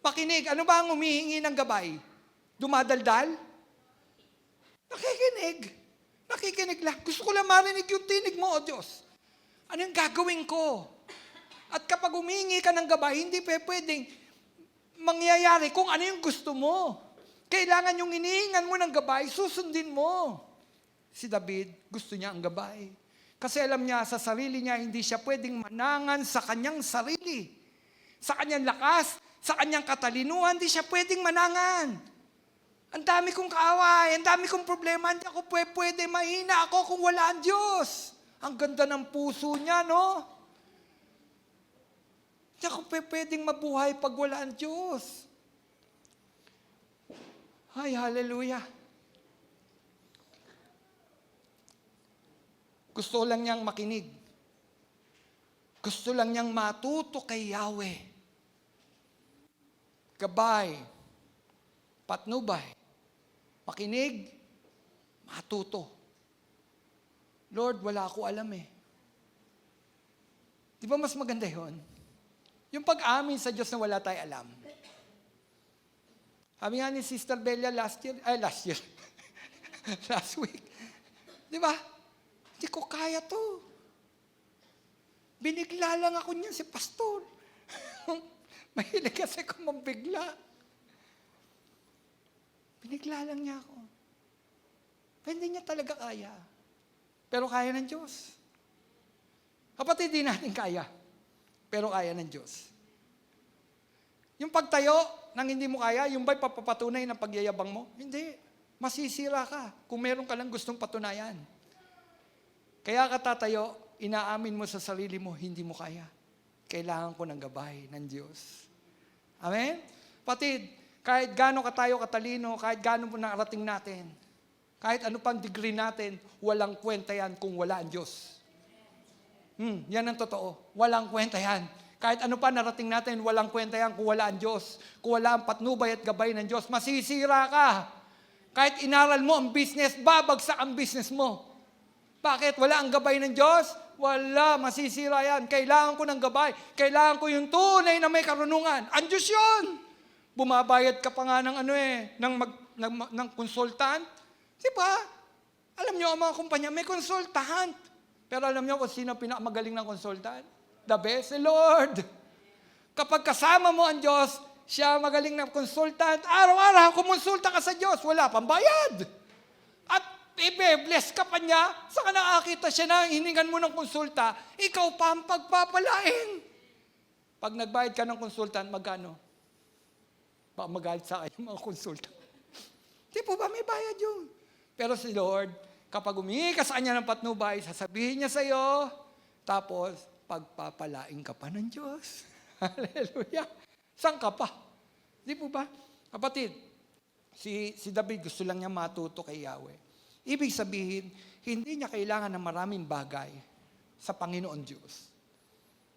makinig. Ano ba ang humihingi ng gabay? Dumadaldal? Nakikinig. Nakikinig lang. Gusto ko lang marinig yung tinig mo, O Diyos. Ano yung gagawin ko? At kapag humingi ka ng gabay, hindi pwedeng mangyayari kung ano yung gusto mo. Kailangan yung inihingan mo ng gabay, susundin mo. Si David, gusto niya ang gabay. Kasi alam niya, sa sarili niya, hindi siya pwedeng manangan sa kanyang sarili. Sa kanyang lakas, sa kanyang katalinuhan, hindi siya pwedeng manangan. Ang dami kong kaaway, ang dami kong problema, hindi ako pwede, mahina ako kung wala ang Diyos. Ang ganda ng puso niya, no? Hindi ako pwedeng mabuhay pag wala ang Diyos. Ay, hallelujah. Gusto lang niyang makinig. Gusto lang niyang matuto kay Yahweh. Gabay, patnubay, makinig, matuto. Lord, wala ako alam eh. Di ba mas maganda yun? Yung pag-amin sa Diyos na wala tayo alam. Sabi nga ni Sister Bella last week. Di ba? Hindi ko kaya to. Binigla lang ako niya si pastor. Mahilig kasi ko mabigla. Binigla lang niya ako. Hindi niya talaga kaya. Pero kaya ng Diyos. Kapatid, di natin kaya. Pero kaya ng Diyos. Yung pagtayo nang hindi mo kaya, yung ba'y papapatunay ng pagyayabang mo? Hindi. Masisira ka kung meron ka lang gustong patunayan. Kaya ka tatayo, inaamin mo sa sarili mo, hindi mo kaya. Kailangan ko ng gabay ng Diyos. Amen? Patid, kahit gaano ka tayo katalino, kahit gaano mo nakarating natin, kahit ano pang degree natin, walang kwenta yan kung wala ang Diyos. Yan ang totoo. Walang kwenta yan. Kahit ano pa narating natin, walang kwenta yan kung wala ang Diyos. Kung wala ang patnubay at gabay ng Diyos, masisira ka. Kahit inaral mo ang business, babagsak ang business mo. Bakit? Wala ang gabay ng Diyos? Wala, masisira yan. Kailangan ko ng gabay. Kailangan ko yung tunay na may karunungan. Ang Diyos yun. Bumabayad ka pa nga ng ng consultant. Diba? Alam nyo, ang mga kumpanya, may consultant. Pero alam nyo kung sino pinakamagaling ng consultant? The best, the Lord. Kapag kasama mo ang Diyos, siya magaling na consultant, araw-araw kumonsulta ka sa Diyos, wala pang bayad. At i-bless ka pa niya, saka nakakita siya na hiningan mo ng konsulta, ikaw pa ang pagpapalain. Pag nagbayad ka ng consultant, magkano? Baka magalit sa akin mga consultant. Di po ba may bayad yun? Pero si Lord, kapag humingi ka sa kanya ng patnubay, sasabihin niya sa iyo, tapos pagpapalain ka pa ng Diyos. Hallelujah. Saan ka pa? Di po ba? Kapatid, si David gusto lang niya matuto kay Yahweh. Ibig sabihin, hindi niya kailangan ng maraming bagay sa Panginoon Diyos.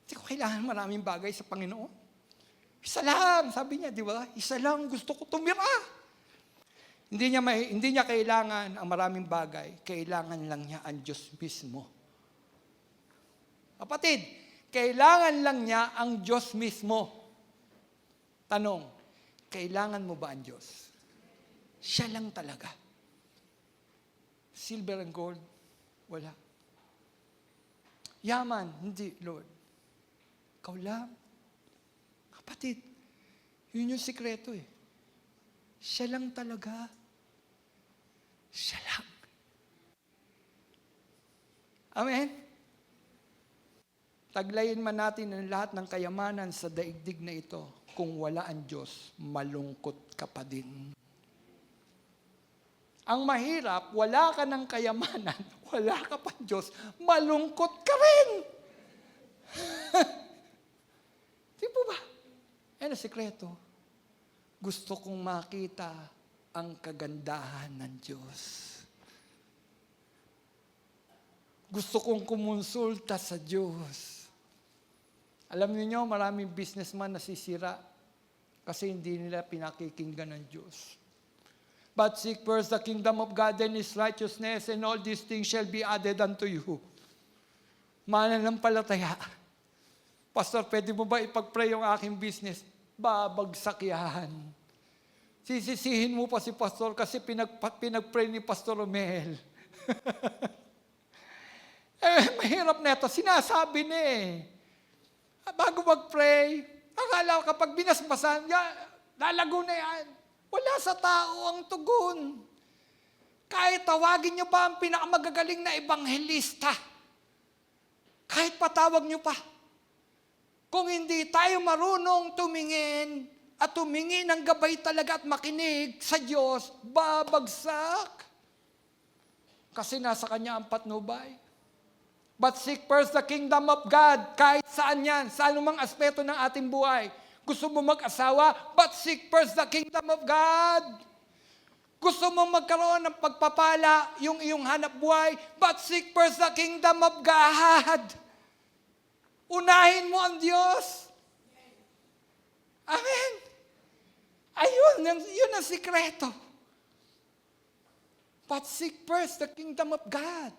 Hindi ko kailangan maraming bagay sa Panginoon. Isa lang, sabi niya, di ba? Isa lang gusto ko tumira. Hindi niya kailangan ang maraming bagay. Kailangan lang niya ang Diyos mismo. Kapatid, kailangan lang niya ang Diyos mismo. Tanong, kailangan mo ba ang Diyos? Siya lang talaga. Silver and gold, wala. Yaman, hindi, Lord. Ikaw lang. Kapatid, yun yung sikreto eh. Siya lang talaga. Siya lang. Amen? Taglayin man natin ang lahat ng kayamanan sa daigdig na ito. Kung wala ang Diyos, malungkot ka pa din. Ang mahirap, wala ka ng kayamanan, wala ka pa Diyos, malungkot ka rin. Di po ba? Yan ang sikreto. Gusto kong makita ang kagandahan ng Diyos. Gusto kong kumonsulta sa Diyos. Alam niyo, maraming businessman nasisira kasi hindi nila pinakikinggan ng Diyos. But seek first the kingdom of God and His righteousness, and all these things shall be added unto you. Mananampalataya. Pastor, pwede mo ba ipag-pray yung aking business? Babagsak yan. Sisisihin mo pa si Pastor kasi pinag-pray ni Pastor Romel. Mahirap na ito. Sinasabi na eh. Bago mag-pray, akala ko kapag binasbasan, lalago na yan. Wala sa tao ang tugon. Kahit tawagin nyo pa ang pinakamagagaling na ebanghelista, kahit patawag nyo pa, kung hindi tayo marunong tumingin at tumingin ng gabay talaga at makinig sa Diyos, babagsak. Kasi nasa Kanya ang patnubay. But seek first the kingdom of God. Kahit saan yan, sa anumang aspeto ng ating buhay. Gusto mo mag-asawa? But seek first the kingdom of God. Gusto mo magkaroon ng pagpapala, yung iyong hanap buhay? But seek first the kingdom of God. Unahin mo ang Diyos. Amen. Ayun, yun ang sikreto. But seek first the kingdom of God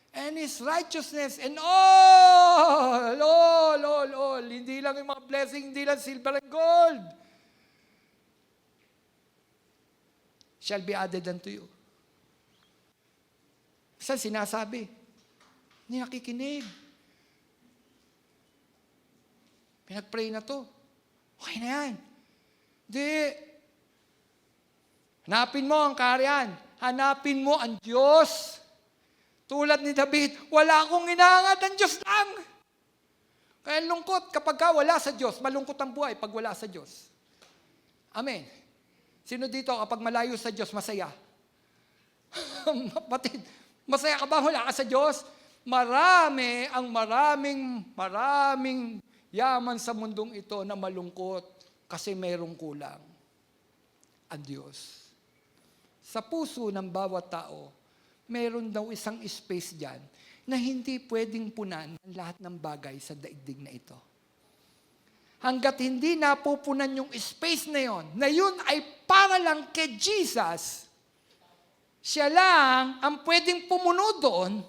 and His righteousness, and all. Hindi lang yung mga blessing, hindi lang silver and gold. Shall be added unto you. Saan sinasabi? Hindi nakikinig. Pinag-pray na to. Okay na yan. Hindi. Hanapin mo ang kaharian. Hanapin mo ang Diyos. Tulad ni David, wala akong inaangat, ang Diyos lang. Kaya lungkot kapag wala sa Diyos, malungkot ang buhay pag wala sa Diyos. Amen. Sino dito kapag malayo sa Diyos, masaya? Batid, masaya ka ba wala ka sa Diyos? Maraming yaman sa mundong ito na malungkot kasi mayroong kulang. Ang Diyos. Sa puso ng bawat tao, meron daw isang space dyan na hindi pwedeng punan ang lahat ng bagay sa daigdig na ito. Hanggat hindi napupunan yung space na yun ay para lang kay Jesus, siya lang ang pwedeng pumuno doon.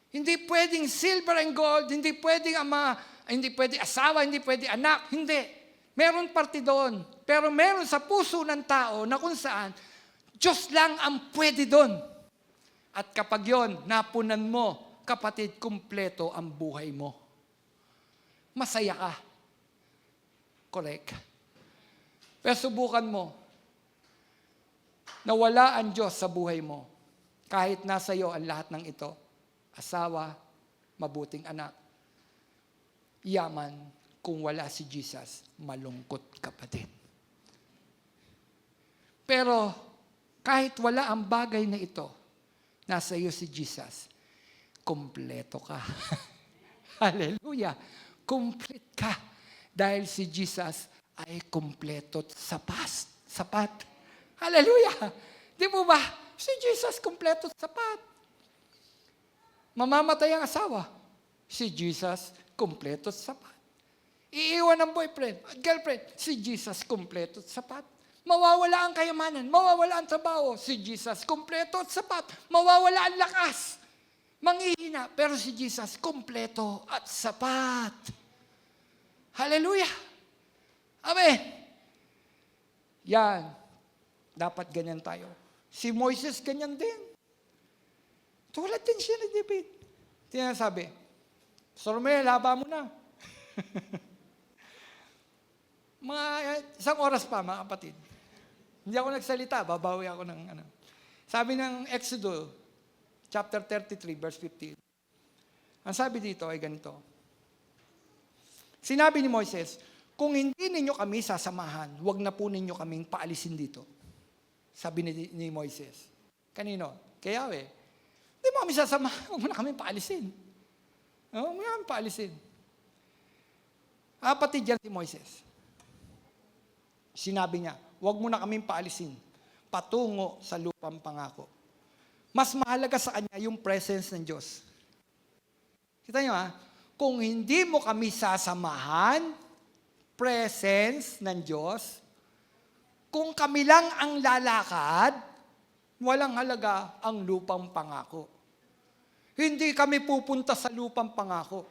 Hindi pwedeng silver and gold, hindi pwedeng ama, hindi pwedeng asawa, hindi pwedeng anak, hindi. Meron parte doon. Pero meron sa puso ng tao na kung saan, Diyos lang ang pwede doon. At kapag yon napunan mo, kapatid, kumpleto ang buhay mo. Masaya ka. Correct. Pero subukan mo na wala ang Diyos sa buhay mo. Kahit nasa iyo ang lahat ng ito. Asawa, mabuting anak, yaman, kung wala si Jesus, malungkot ka pa din. Pero kahit wala ang bagay na ito, nasa iyo si Jesus, kumpleto ka. Hallelujah. Complete ka. Dahil si Jesus ay kumpleto at sapat. Hallelujah. Di mo ba? Si Jesus kumpleto at sapat. Mamamatay ang asawa. Si Jesus kumpleto at sapat. Iiwan ang boyfriend at girlfriend. Si Jesus kumpleto at sapat. Mawawala ang kayamanan, mawawala ang trabaho. Si Jesus, kumpleto at sapat. Mawawala ang lakas. Manghihina, pero si Jesus, kumpleto at sapat. Hallelujah. Amen. Yan. Dapat ganyan tayo. Si Moises, ganyan din. Tulad din siya ni David. Tinasabi, Sormel, haba mo na. Mga isang oras pa, mga kapatid. Hindi ako nagsalita, babawi ako ng ano. Sabi ng Exodus, chapter 33, verse 15. Ang sabi dito ay ganito. Sinabi ni Moises, kung hindi ninyo kami sasamahan, huwag na po ninyo kaming paalisin dito. Sabi ni Moises. Kanino? Kay Yahweh. Hindi mo kami sasamahan, huwag mo na kaming paalisin. Huwag mo na kaming paalisin. Kapatid yan si Moises. Sinabi niya, huwag mo na kaming paalisin patungo sa lupang pangako. Mas mahalaga sa kanya yung presence ng Diyos. Kita niyo kung hindi mo kami sasamahan, presence ng Diyos, kung kami lang ang lalakad, walang halaga ang lupang pangako. Hindi kami pupunta sa lupang pangako.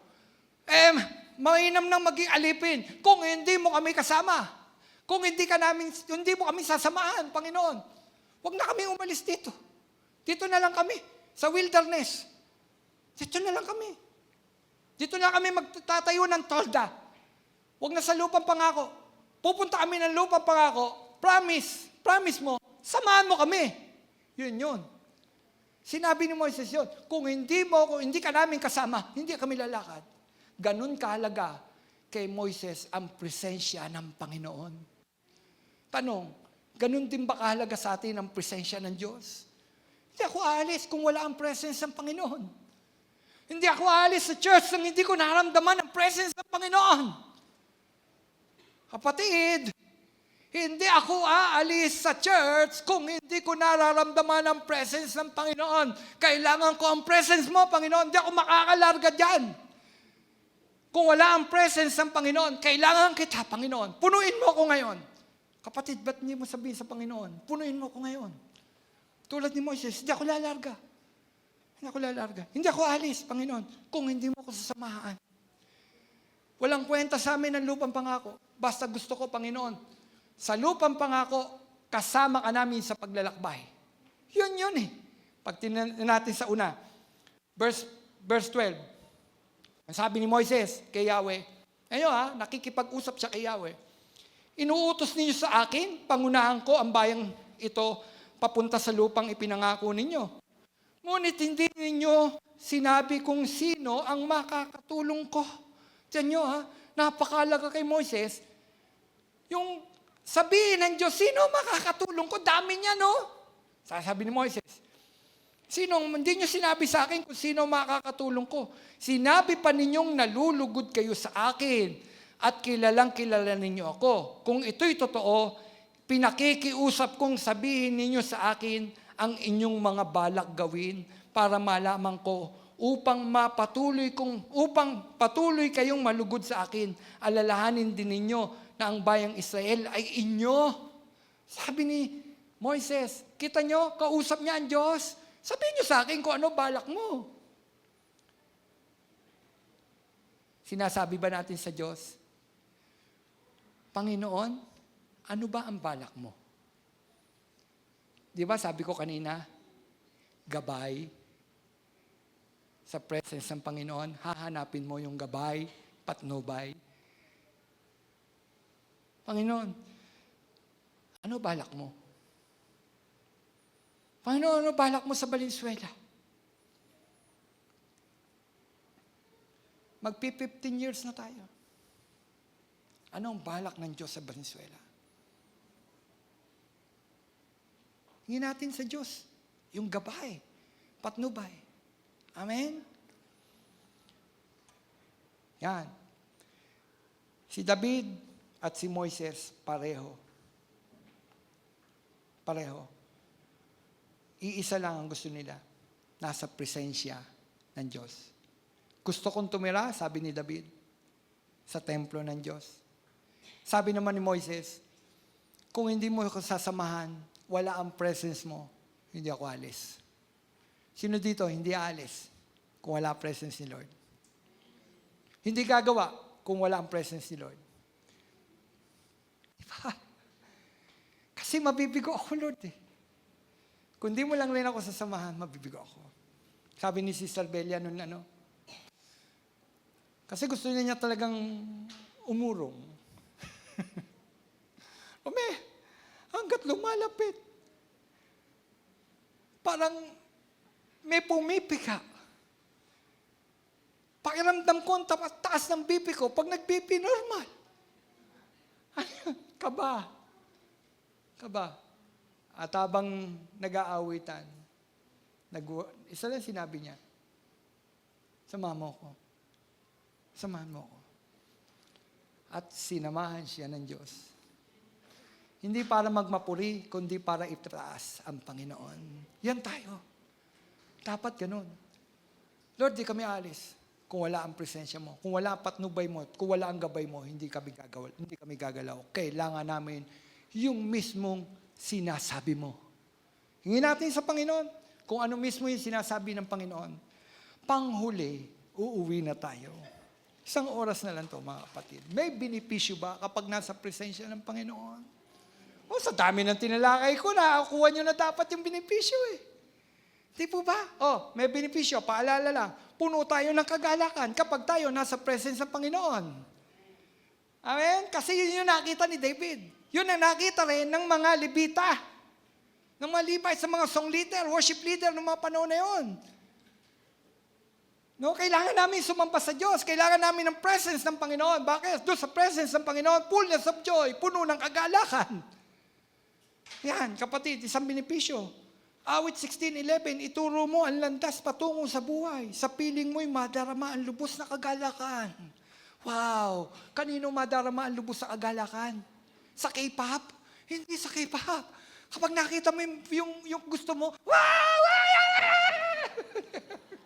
Mainam nang maging alipin kung hindi mo kami kasama. Kung hindi mo kami sasamahan, Panginoon, huwag na kami umalis dito. Dito na lang kami, sa wilderness. Dito na lang kami. Dito na kami magtatayo ng tolda. Huwag na sa lupang pangako. Pupunta kami ng lupang pangako. Promise mo, samahan mo kami. Yun. Sinabi ni Moises yun, kung hindi ka namin kasama, hindi kami lalakad. Ganun kahalaga kay Moises ang presensya ng Panginoon. Tanong, ganun din ba kahalaga sa atin ang presensya ng Diyos? Hindi ako aalis kung wala ang presence ng Panginoon. Hindi ako aalis sa church nang hindi ko naramdaman ang presence ng Panginoon. Kapatid, hindi ako aalis sa church kung hindi ko nararamdaman ang presence ng Panginoon. Kailangan ko ang presence mo, Panginoon. Hindi ako makakalarga dyan. Kung wala ang presence ng Panginoon, kailangan kita, Panginoon. Punuin mo ako ngayon. Kapatid, ba't hindi mo sabihin sa Panginoon? Punuin mo ako ngayon. Tulad ni Moises, hindi ako lalarga. Hindi ako alis, Panginoon, kung hindi mo ako sasamahan. Walang kwenta sa amin ang lupang pangako. Basta gusto ko, Panginoon, sa lupang pangako, kasama ka namin sa paglalakbay. Yun eh. Pag tinan natin sa una, verse 12, ang sabi ni Moises kay Yahweh, nakikipag-usap siya kay Yahweh. Inuutos ninyo sa akin, pangunahan ko ang bayang ito papunta sa lupang ipinangako ninyo. Ngunit hindi ninyo sinabi kung sino ang makakatulong ko. Diyan nyo napakalaga kay Moises. Yung sabihin ng Diyos, sino makakatulong ko? Dami niya, no? Sasabi ni Moises, hindi nyo sinabi sa akin kung sino makakatulong ko. Sinabi pa ninyong nalulugod kayo sa akin at kilalang kilala ninyo ako. Kung ito'y totoo, pinakikiusap kong sabihin ninyo sa akin ang inyong mga balak gawin para malaman ko upang patuloy kayong malugod sa akin. Alalahanin din ninyo na ang bayang Israel ay inyo. Sabi ni Moises, kita nyo, kausap niya ang Diyos. Sabihin nyo sa akin kung ano balak mo. Sinasabi ba natin sa Diyos, Panginoon, ano ba ang balak mo? Di ba sabi ko kanina, gabay sa presence ng Panginoon, hahanapin mo yung gabay, patnubay. Panginoon, ano balak mo? Panginoon, ano balak mo sa Valenzuela? Magpi-15 years na tayo. Ano ang balak ng Diyos sa Valenzuela? Hingin natin sa Diyos yung gabay, patnubay. Amen? Yan. Si David at si Moises, pareho. Iisa lang ang gusto nila. Nasa presensya ng Diyos. Gusto kong tumira, sabi ni David, sa templo ng Diyos. Sabi naman ni Moises, kung hindi mo ako sasamahan, wala ang presence mo, hindi ako alis. Sino dito hindi aalis kung wala ang presence ni Lord? Hindi gagawa kung wala ang presence ni Lord. Diba? Kasi mabibigo ako, Lord eh. Kung di mo lang rin ako sasamahan, mabibigo ako. Sabi ni Sister Belia nun kasi gusto niya talagang umurong. hanggat lumalapit. Parang may pumipika. Pakiramdam ko ang taas ng BP ko pag nag-BP normal. Kaba. At habang nag-aawitan, isa lang sinabi niya, samahan mo ko. At sinamahan siya ng Diyos. Hindi para magmapuri, kundi para itaas ang Panginoon. Yan tayo. Dapat ganun. Lord, di kami alis kung wala ang presensya mo. Kung wala ang patnubay mo, kung wala ang gabay mo, hindi kami gagalaw. Kailangan namin yung mismong sinasabi mo. Hingin natin sa Panginoon kung ano mismo yung sinasabi ng Panginoon. Panghuli, uuwi na tayo. Isang oras na lang to, mga kapatid. May benepisyo ba kapag nasa presensya ng Panginoon? Sa dami ng tinalakay ko, nakakuha nyo na dapat yung benepisyo eh. Di po ba? May benepisyo. Paalala lang, puno tayo ng kagalakan kapag tayo nasa presence ng Panginoon. Amen? Kasi yun yung nakita ni David. Yun ang nakita rin ng mga Levita. Ng mga Levite sa mga song leader, worship leader ng mga panahon na yun. No, kailangan namin sumampas sa Diyos. Kailangan namin ng presence ng Panginoon. Bakit? Doon sa presence ng Panginoon, fullness of joy, puno ng kagalakan. Yan, kapatid, isang benepisyo. Awit 16:11, ituro mo ang landas patungo sa buhay. Sa piling mo'y madarama ang lubos na kagalakan. Wow! Kanino madarama ang lubos na kagalakan? Sa K-pop? Hindi sa K-pop. Kapag nakita mo yung gusto mo, wow!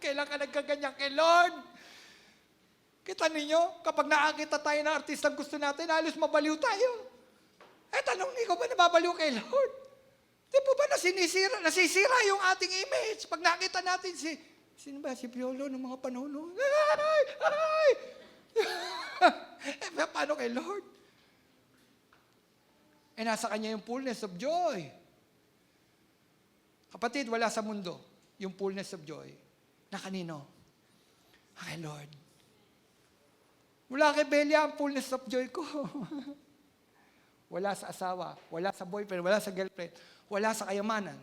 Kailan ka nagkaganyan kay Lord? Kita ninyo, kapag nakakita tayo ng artistang gusto natin, halos mabaliw tayo. Tanong, ikaw ba nababaliw kay Lord? Di po ba nasisira yung ating image? Pag nakita natin sino ba? Si Piolo ng mga panahon. Ay! Paano kay Lord? Nasa Kanya yung fullness of joy. Kapatid, wala sa mundo yung fullness of joy. Na kanino? Kay Lord. Wala kay Belia ang fullness of joy ko. Wala sa asawa, wala sa boyfriend, wala sa girlfriend, wala sa kayamanan.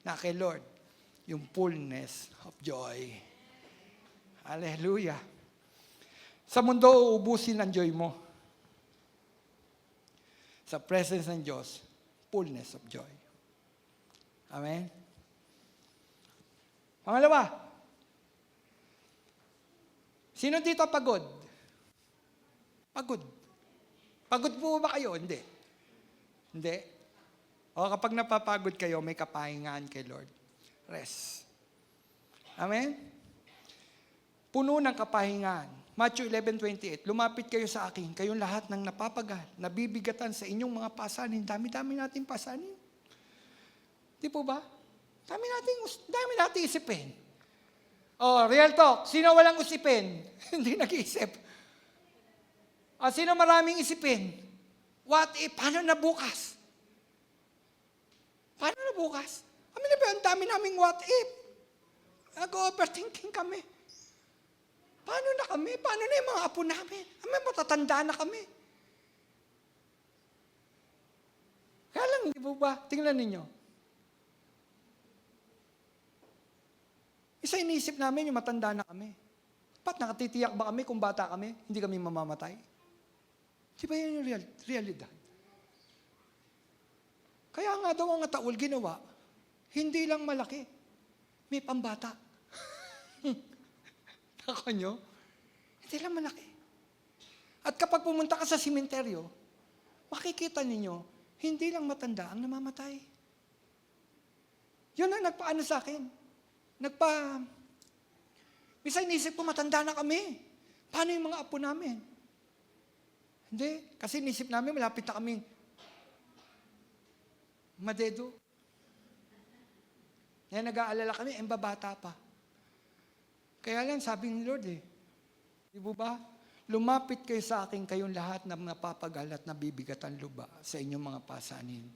Na kay Lord, yung fullness of joy. Hallelujah. Sa mundo, uubusin ang joy mo. Sa presence ng Diyos, fullness of joy. Amen? Pangalawa, sino dito pagod? Pagod. Pagod po ba kayo? Hindi. O kapag napapagod kayo, may kapahingaan kay Lord. Rest. Amen? Puno ng kapahingaan. Matthew 11:28, lumapit kayo sa akin, kayong lahat ng napapagal, nabibigatan sa inyong mga pasanin. Dami-dami nating pasanin. Di po ba? Dami nating isipin. Real talk, sino walang isipin? Hindi nag-iisip. Sino maraming isipin? What if? Paano na bukas? Ang dami naming what if. Nag-overthinking kami. Paano na kami? Paano na yung mga apo namin? Matatanda na kami. Kaya lang, di ba? Tingnan ninyo. Isa inisip namin yung matanda na kami. Nakatitiyak ba kami kung bata kami? Hindi kami mamamatay? Di ba yun yung realidad? Kaya nga daw ang taul ginawa, hindi lang malaki, may pambata. Ako nyo? Hindi lang malaki. At kapag pumunta ka sa simenteryo, makikita ninyo, hindi lang matanda ang namamatay. Yun ang nagpaano sa akin. Minsan inisip ko, matanda na kami. Paano yung mga apo namin? Hindi. Kasi inisip namin, malapit na kaming madedo. Kaya nag-aalala kami, babata pa. Kaya lang, sabi ni Lord di ba? Lumapit kayo sa akin, kayong lahat na napapagal at nabibigatan luba sa inyong mga pasanin.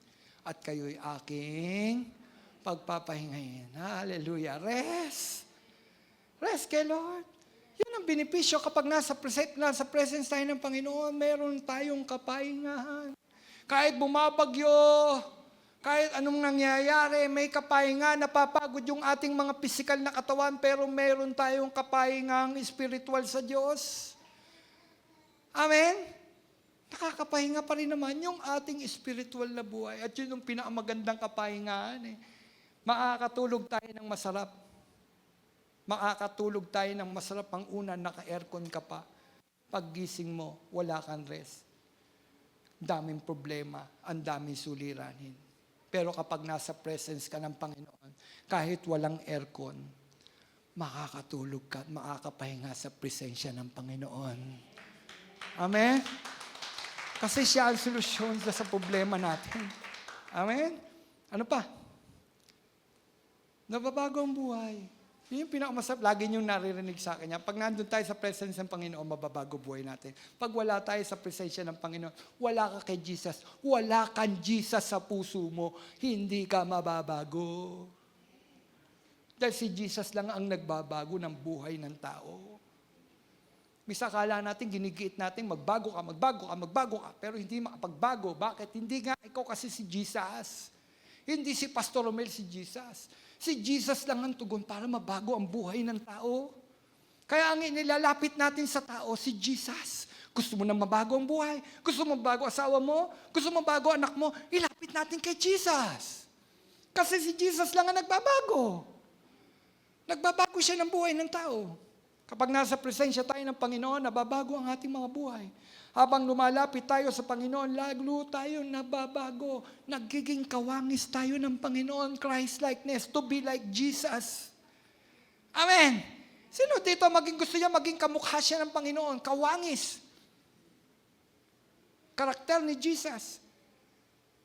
At kayo'y aking pagpapahingayin. Hallelujah. Rest. Rest kay Lord. Yun ang benepisyo kapag nasa presence tayo ng Panginoon, meron tayong kapahingahan. Kahit bumabagyo, kahit anong nangyayari, may kapahinga, napapagod yung ating mga pisikal na katawan, pero meron tayong kapahingang spiritual sa Diyos. Amen? Nakakapahinga pa rin naman yung ating spiritual na buhay. At yun yung pinakamagandang kapahingaan. Makakatulog tayo ng masarap. Makakatulog tayo ng masarap. Ang una, naka-aircon ka pa. Paggising mo, wala kang rest. Daming problema, ang daming suliranin. Pero kapag nasa presence ka ng Panginoon, kahit walang aircon, makakatulog ka at makakapahinga sa presensya ng Panginoon. Amen? Kasi siya ang solusyon sa problema natin. Amen? Ano pa? Nababago ang buhay. Yun yung pinakamasarap. Lagi niyong naririnig sa akin yan. Pag nandun tayo sa presence ng Panginoon, mababago buhay natin. Pag wala tayo sa presensya ng Panginoon, wala ka kay Jesus. Wala kang Jesus sa puso mo. Hindi ka mababago. Dahil si Jesus lang ang nagbabago ng buhay ng tao. Misa akala natin, ginigiit natin, magbago ka. Pero hindi makapagbago. Bakit? Hindi nga ikaw kasi si Jesus. Hindi si Pastor Romel si Jesus. Si Jesus lang ang tugon para mabago ang buhay ng tao. Kaya ang inilalapit natin sa tao, si Jesus. Gusto mo na mabago ang buhay? Gusto mo mabago asawa mo? Gusto mo mabago anak mo? Ilapit natin kay Jesus. Kasi si Jesus lang ang nagbabago. Nagbabago siya ng buhay ng tao. Kapag nasa presensya tayo ng Panginoon, nababago ang ating mga buhay. Habang lumalapit tayo sa Panginoon, lalo tayo nababago. Nagiging kawangis tayo ng Panginoon, Christ-likeness, to be like Jesus. Amen! Sino dito gusto niya maging kamukha siya ng Panginoon? Kawangis. Karakter ni Jesus.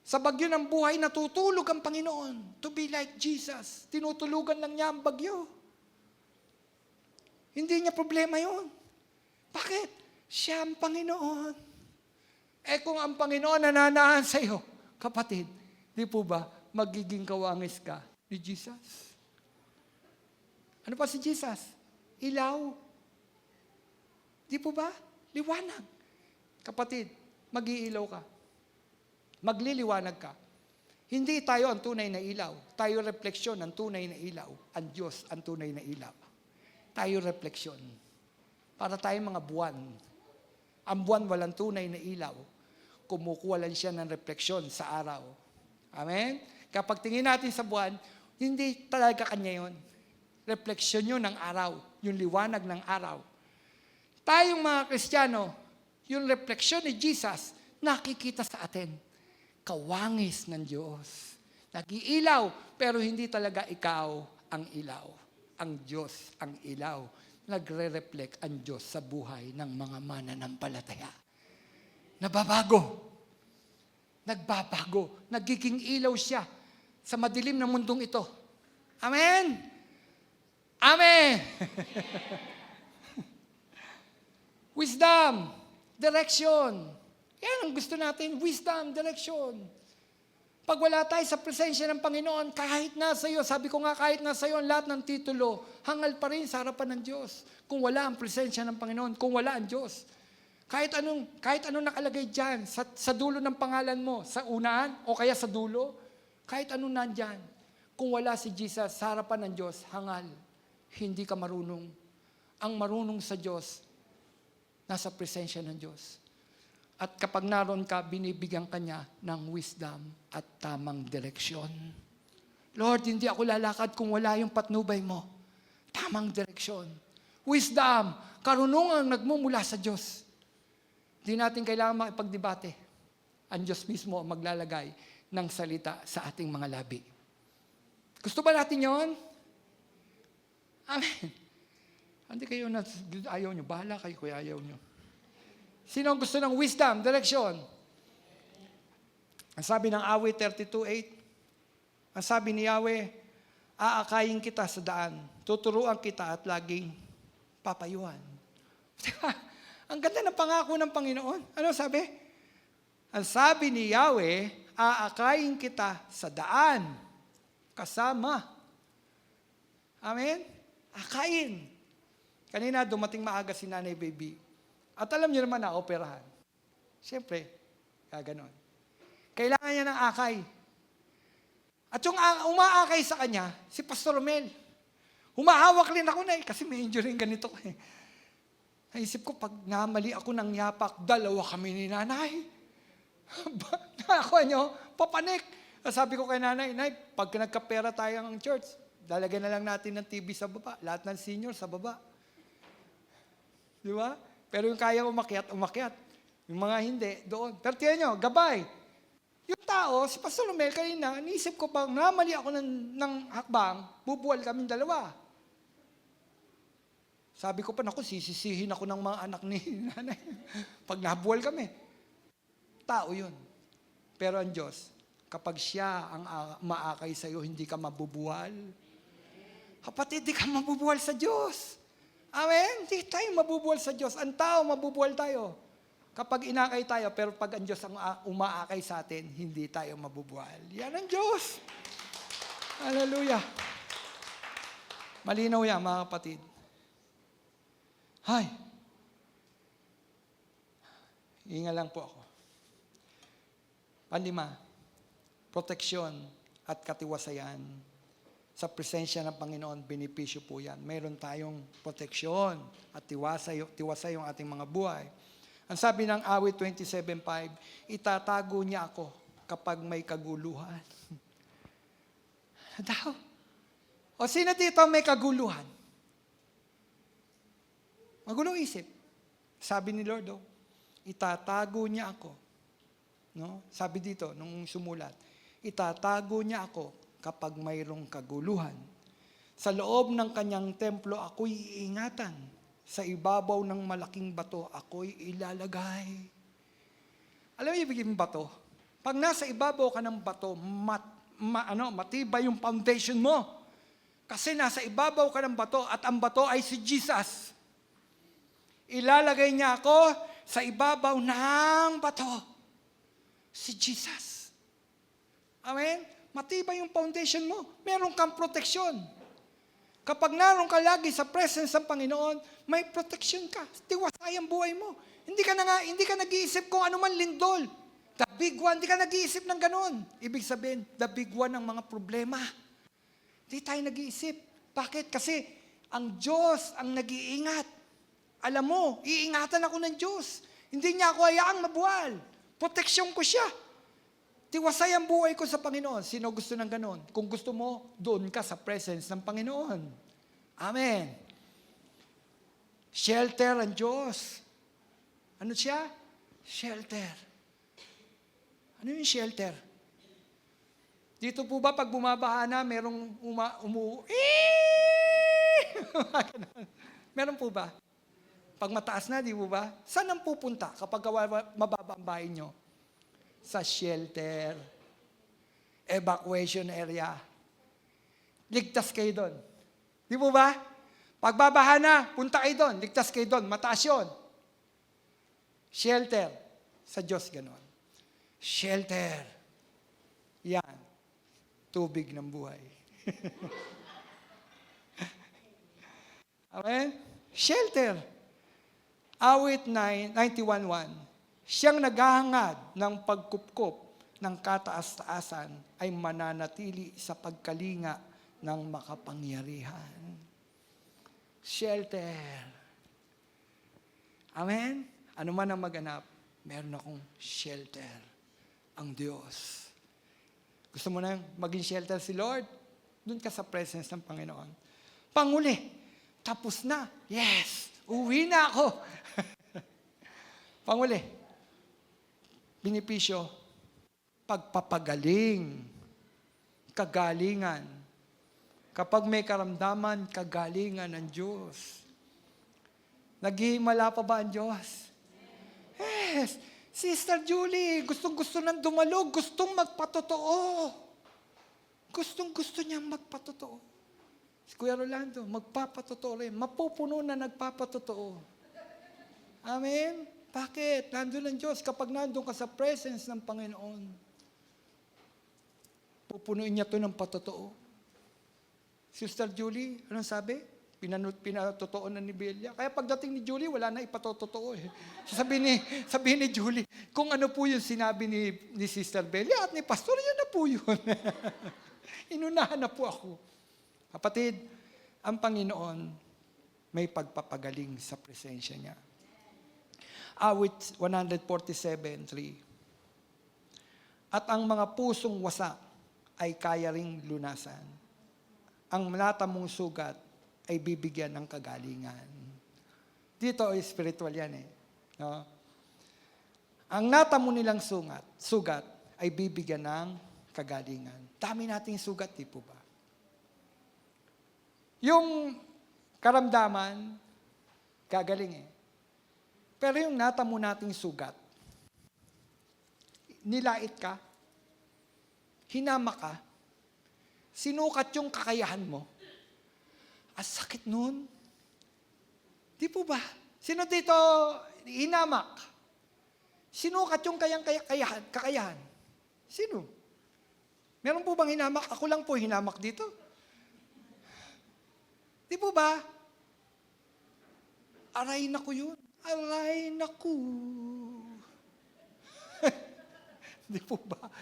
Sa bagyo ng buhay, natutulog ang Panginoon. To be like Jesus. Tinutulugan lang niya ang bagyo. Hindi niya problema yun. Bakit? Siya ang Panginoon. Kung ang Panginoon nananahan sa iyo, kapatid, di po ba, magiging kawangis ka ni Jesus? Ano pa si Jesus? Ilaw. Di po ba? Liwanag. Kapatid, mag-iilaw ka. Magliliwanag ka. Hindi tayo ang tunay na ilaw. Tayo refleksyon ng tunay na ilaw. Ang Diyos ang tunay na ilaw. Tayo refleksyon. Para tayong mga buwan. Ang buwan walang tunay na ilaw. Kumukuha lang siya ng refleksyon sa araw. Amen? Kapag tingin natin sa buwan, hindi talaga kanya yun. Refleksyon yun ng araw. Yung liwanag ng araw. Tayong mga Kristiyano, yung refleksyon ni Jesus, nakikita sa atin. Kawangis ng Diyos. Nag-iilaw, pero hindi talaga ikaw ang ilaw. Ang Diyos ang ilaw. Nagre-reflect ang Diyos sa buhay ng mga mananampalataya. Nababago. Nagbabago. Nagiging ilaw siya sa madilim na mundong ito. Amen? Amen! Wisdom. Direction. Yan ang gusto natin. Wisdom, direction. Pag wala tayo sa presensya ng Panginoon, kahit nasa iyo, sabi ko nga kahit nasa iyo ang lahat ng titulo, hangal pa rin sa harapan ng Diyos. Kung wala ang presensya ng Panginoon, kung wala ang Diyos. Kahit anong nakalagay dyan, sa dulo ng pangalan mo, sa unahan o kaya sa dulo, kahit anong nandyan, kung wala si Jesus sa harapan ng Diyos, hangal, hindi ka marunong. Ang marunong sa Diyos, nasa presensya ng Diyos. At kapag naroon ka, binibigyan ka niya ng wisdom at tamang direksyon. Lord, hindi ako lalakad kung wala yung patnubay mo. Tamang direksyon. Wisdom, karunungang nagmumula sa Diyos. Hindi natin kailangan makipagdebate. Ang Diyos mismo ang maglalagay ng salita sa ating mga labi. Gusto ba natin yon? Amen. Hindi kayo na ayaw nyo. Bahala kayo kung ayaw nyo. Sino ang gusto ng wisdom, direction? Ang sabi ng awit 32:8, ang sabi ni Yahweh, aakayin kita sa daan, tuturuan kita at laging papayuhan. Ang ganda ng pangako ng Panginoon. Ano sabi? Ang sabi ni Yahweh, aakayin kita sa daan, kasama. Amen? Akayin. Kanina dumating maaga si Nanay Baby. At alam niyo naman na operahan. Siyempre, gaganon. Kailangan niya ng akay. At yung umaakay sa kanya, si Pastor Romel. Humahawak rin ako na kasi may injury ganito ko eh. Naisip ko, pag namali ako ng yapak, dalawa kami ni nanay. Nakakuha nyo, papanik. Sabi ko kay nanay, Nay, pag nagkapera tayo ng church, dalagyan na lang natin ng TV sa baba. Lahat ng senior sa baba. Di ba? Pero yung kaya umakyat, umakyat. Yung mga hindi, doon. Pero tiyan nyo, gabay. Yung tao, si Pastor Romel, kanina, naisip ko pag namali ako ng hakbang, bubuwal kaming dalawa. Sabi ko pa, naku, sisisihin ako ng mga anak ni nanay. Pag nabuwal kami. Tao yun. Pero ang Diyos, kapag siya ang maakay sa'yo, hindi ka mabubuwal. Kapatid, hindi ka mabubuwal sa Diyos. Amen? Hindi tayo mabubuwal sa Diyos. Ang tao, mabubuwal tayo. Kapag inakay tayo, pero pag ang Diyos ang umaakay sa atin, hindi tayo mabubuwal. Yan ang Diyos. Hallelujah. Malinaw yan, mga kapatid. Hay. Hinga lang po ako. Panlima, proteksyon at katiwasayan. Sa presensya ng Panginoon, benepisyo po yan. Mayroon tayong proteksyon at tiwasay yung ating mga buhay. Ang sabi ng awit 27:5, itatago niya ako kapag may kaguluhan. Daw. O sino dito may kaguluhan? Magulong isip. Sabi ni Lord, itatago niya ako. No? Sabi dito, nung sumulat, itatago niya ako kapag mayroong kaguluhan. Sa loob ng kanyang templo, ako'y iingatan. Sa ibabaw ng malaking bato, ako'y ilalagay. Alam mo yung bato? Pag nasa ibabaw ka ng bato, matibay yung foundation mo. Kasi nasa ibabaw ka ng bato at ang bato ay si Jesus. Ilalagay niya ako sa ibabaw ng bato. Si Jesus. Amen? Matibay yung foundation mo. Meron kang proteksyon. Kapag naroon ka lagi sa presence ng Panginoon, may protection ka. Tiwasay ang buhay mo. Hindi ka nag-iisip kung ano man lindol. The big one, hindi ka nag-iisip ng ganun. Ibig sabihin, the big one ang mga problema. Hindi tayo nag-iisip. Bakit? Kasi ang Diyos ang nag-iingat. Alam mo, iingatan ako ng Diyos. Hindi niya ako hayaang mabuwal. Proteksyon ko siya. Tiwasay ang buhay ko sa Panginoon. Sino gusto ng ganon? Kung gusto mo, doon ka sa presence ng Panginoon. Amen. Shelter ang Diyos. Ano siya? Shelter. Ano yung shelter? Dito po ba pag bumabaha na, merong meron po ba? Pag mataas na, di po ba? Saan ang pupunta kapag mababa ang bahay nyo? Sa shelter. Evacuation area. Ligtas kayo doon. Di po ba? Pag babaha na, punta kayo doon. Ligtas kayo doon. Mataas yun. Shelter. Sa Diyos ganon. Shelter. Yan. Tubig ng buhay. Amen? Shelter. Awit 91:1, siyang naghahangad ng pagkupkop ng kataas-taasan ay mananatili sa pagkalinga ng makapangyarihan. Shelter. Amen? Ano man ang maganap, meron akong shelter. Ang Diyos. Gusto mo na maging shelter si Lord? Doon ka sa presence ng Panginoon. Panguli, tapos na. Yes! Uwi na ako. Panguli, benepisyo, pagpapagaling, kagalingan. Kapag may karamdaman, kagalingan ng Diyos. Naghihimala pa ba ang Diyos? Yes. Sister Julie, gustong-gusto nang dumalog, gustong magpatotoo. Gustong-gusto niyang magpatotoo. Si Kuya Rolando, magpapatotoo rin. Mapupuno na nagpapatotoo. Amen? Bakit? Nandun ang Diyos. Kapag nandun ka sa presence ng Panginoon, pupunuin niya to ng patotoo. Sister Julie, anong sabi? Pinatotoo na ni Belia. Kaya pagdating ni Julie, wala na ipatotoo eh. Sabihin ni Julie, kung ano po yung sinabi ni Sister Belia at ni Pastor, yun na po yun. Inunahan na po ako. Kapatid, ang Panginoon may pagpapagaling sa presensya niya. Awit 147:3. At ang mga pusong wasak ay kaya ring lunasan. Ang natamong sugat ay bibigyan ng kagalingan. Dito ay spiritual yan eh. No? Ang natamo nilang sugat ay bibigyan ng kagalingan. Dami nating sugat, di po ba? Yung karamdaman, gagaling eh. Pero yung natamo nating sugat, nilait ka, hinama ka, sinukat yung kakayahan mo. Ang sakit nun. Di po ba? Sino dito hinamak? Sinukat yung kakayahan. Sino? Meron po bang hinamak? Ako lang po hinamak dito. Di po ba? Aray na ko yun. Aray na ko. Di po ba?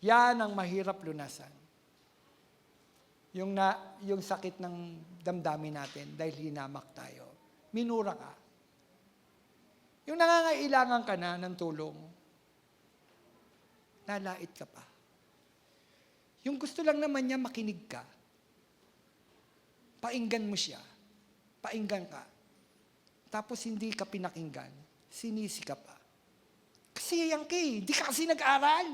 Yan ang mahirap lunasan. Yung sakit ng damdamin natin dahil hinamak tayo. Minura ka. Yung nangangailangan ka na ng tulong, nalait ka pa. Yung gusto lang naman niya makinig ka, painggan mo siya, painggan ka. Tapos hindi ka pinakinggan, sinisi ka pa. Kasi yan ka eh, di ka kasi nag-aral.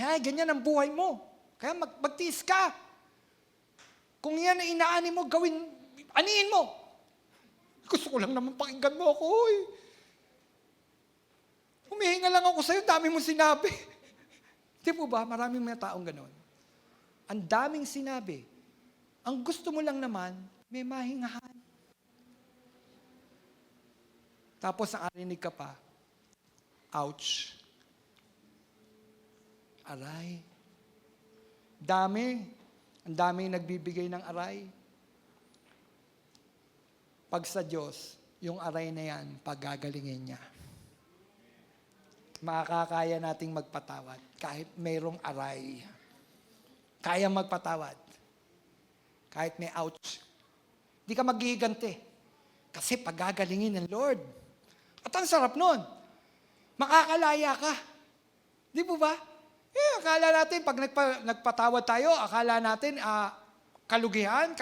Ay, ganyan ang buhay mo. Kaya magtiis ka. Kung yan ang inaani mo, aniin mo. Gusto ko lang naman pakinggan mo ako. Humihinga lang ako sa'yo, dami mo sinabi. Di po ba? Maraming mga taong ganon. Ang daming sinabi. Ang gusto mo lang naman, may mahingahan. Tapos nakarinig ka pa, ouch. Aray. Ang daming nagbibigay ng aray. Pag sa Diyos, yung aray na yan, pagagalingin niya. Makakaya nating magpatawad kahit mayroong aray. Kaya magpatawad. Kahit may ouch. Di ka maghihiganti. Kasi pagagalingin ng Lord. At ang sarap nun. Makakalaya ka. Di po ba? Akala natin, pag nagpatawad tayo, akala natin, kalugihan,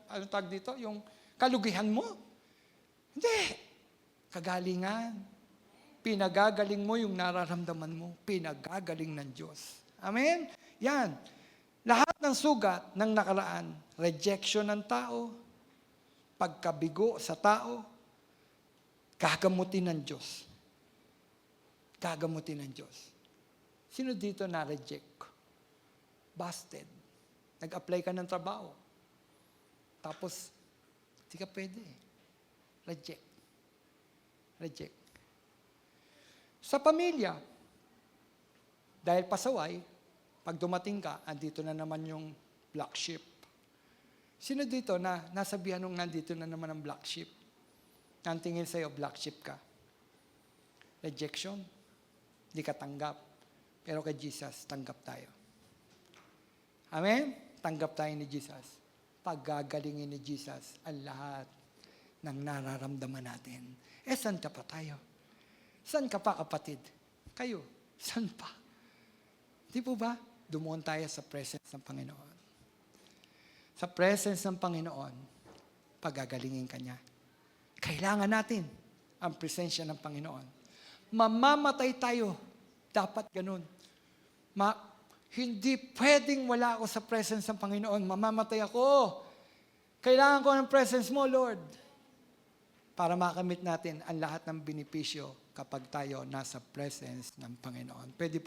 ano tag dito? Yung kalugihan mo. Hindi. Kagalingan. Pinagagaling mo yung nararamdaman mo. Pinagagaling ng Diyos. Amen? Yan. Lahat ng sugat ng nakaraan, rejection ng tao, pagkabigo sa tao, gagamutin ng Diyos. Gagamutin ng Diyos. Sino dito na-reject? Busted. Nag-apply ka ng trabaho. Tapos, di ka pwede. Reject. Reject. Sa pamilya, dahil pasaway, pag dumating ka, andito na naman yung black sheep. Sino dito na nasabihan nung nandito na naman ang black sheep? Ang tingin sa'yo, black sheep ka. Rejection. Di ka tanggap. Pero kay Jesus, tanggap tayo. Amen? Tanggap tayo ni Jesus. Paggagalingin ni Jesus ang lahat ng nararamdaman natin. Saan ka pa tayo? Saan ka pa, kapatid? Kayo, saan pa? Di po ba? Dumuon tayo sa presence ng Panginoon. Sa presence ng Panginoon, pagagalingin ka niya. Kailangan natin ang presensya ng Panginoon. Mamamatay tayo. Dapat ganun. Hindi pwedeng wala ako sa presence ng Panginoon. Mamamatay ako. Kailangan ko ng presence mo, Lord. Para makamit natin ang lahat ng benepisyo kapag tayo nasa presence ng Panginoon. Pwede po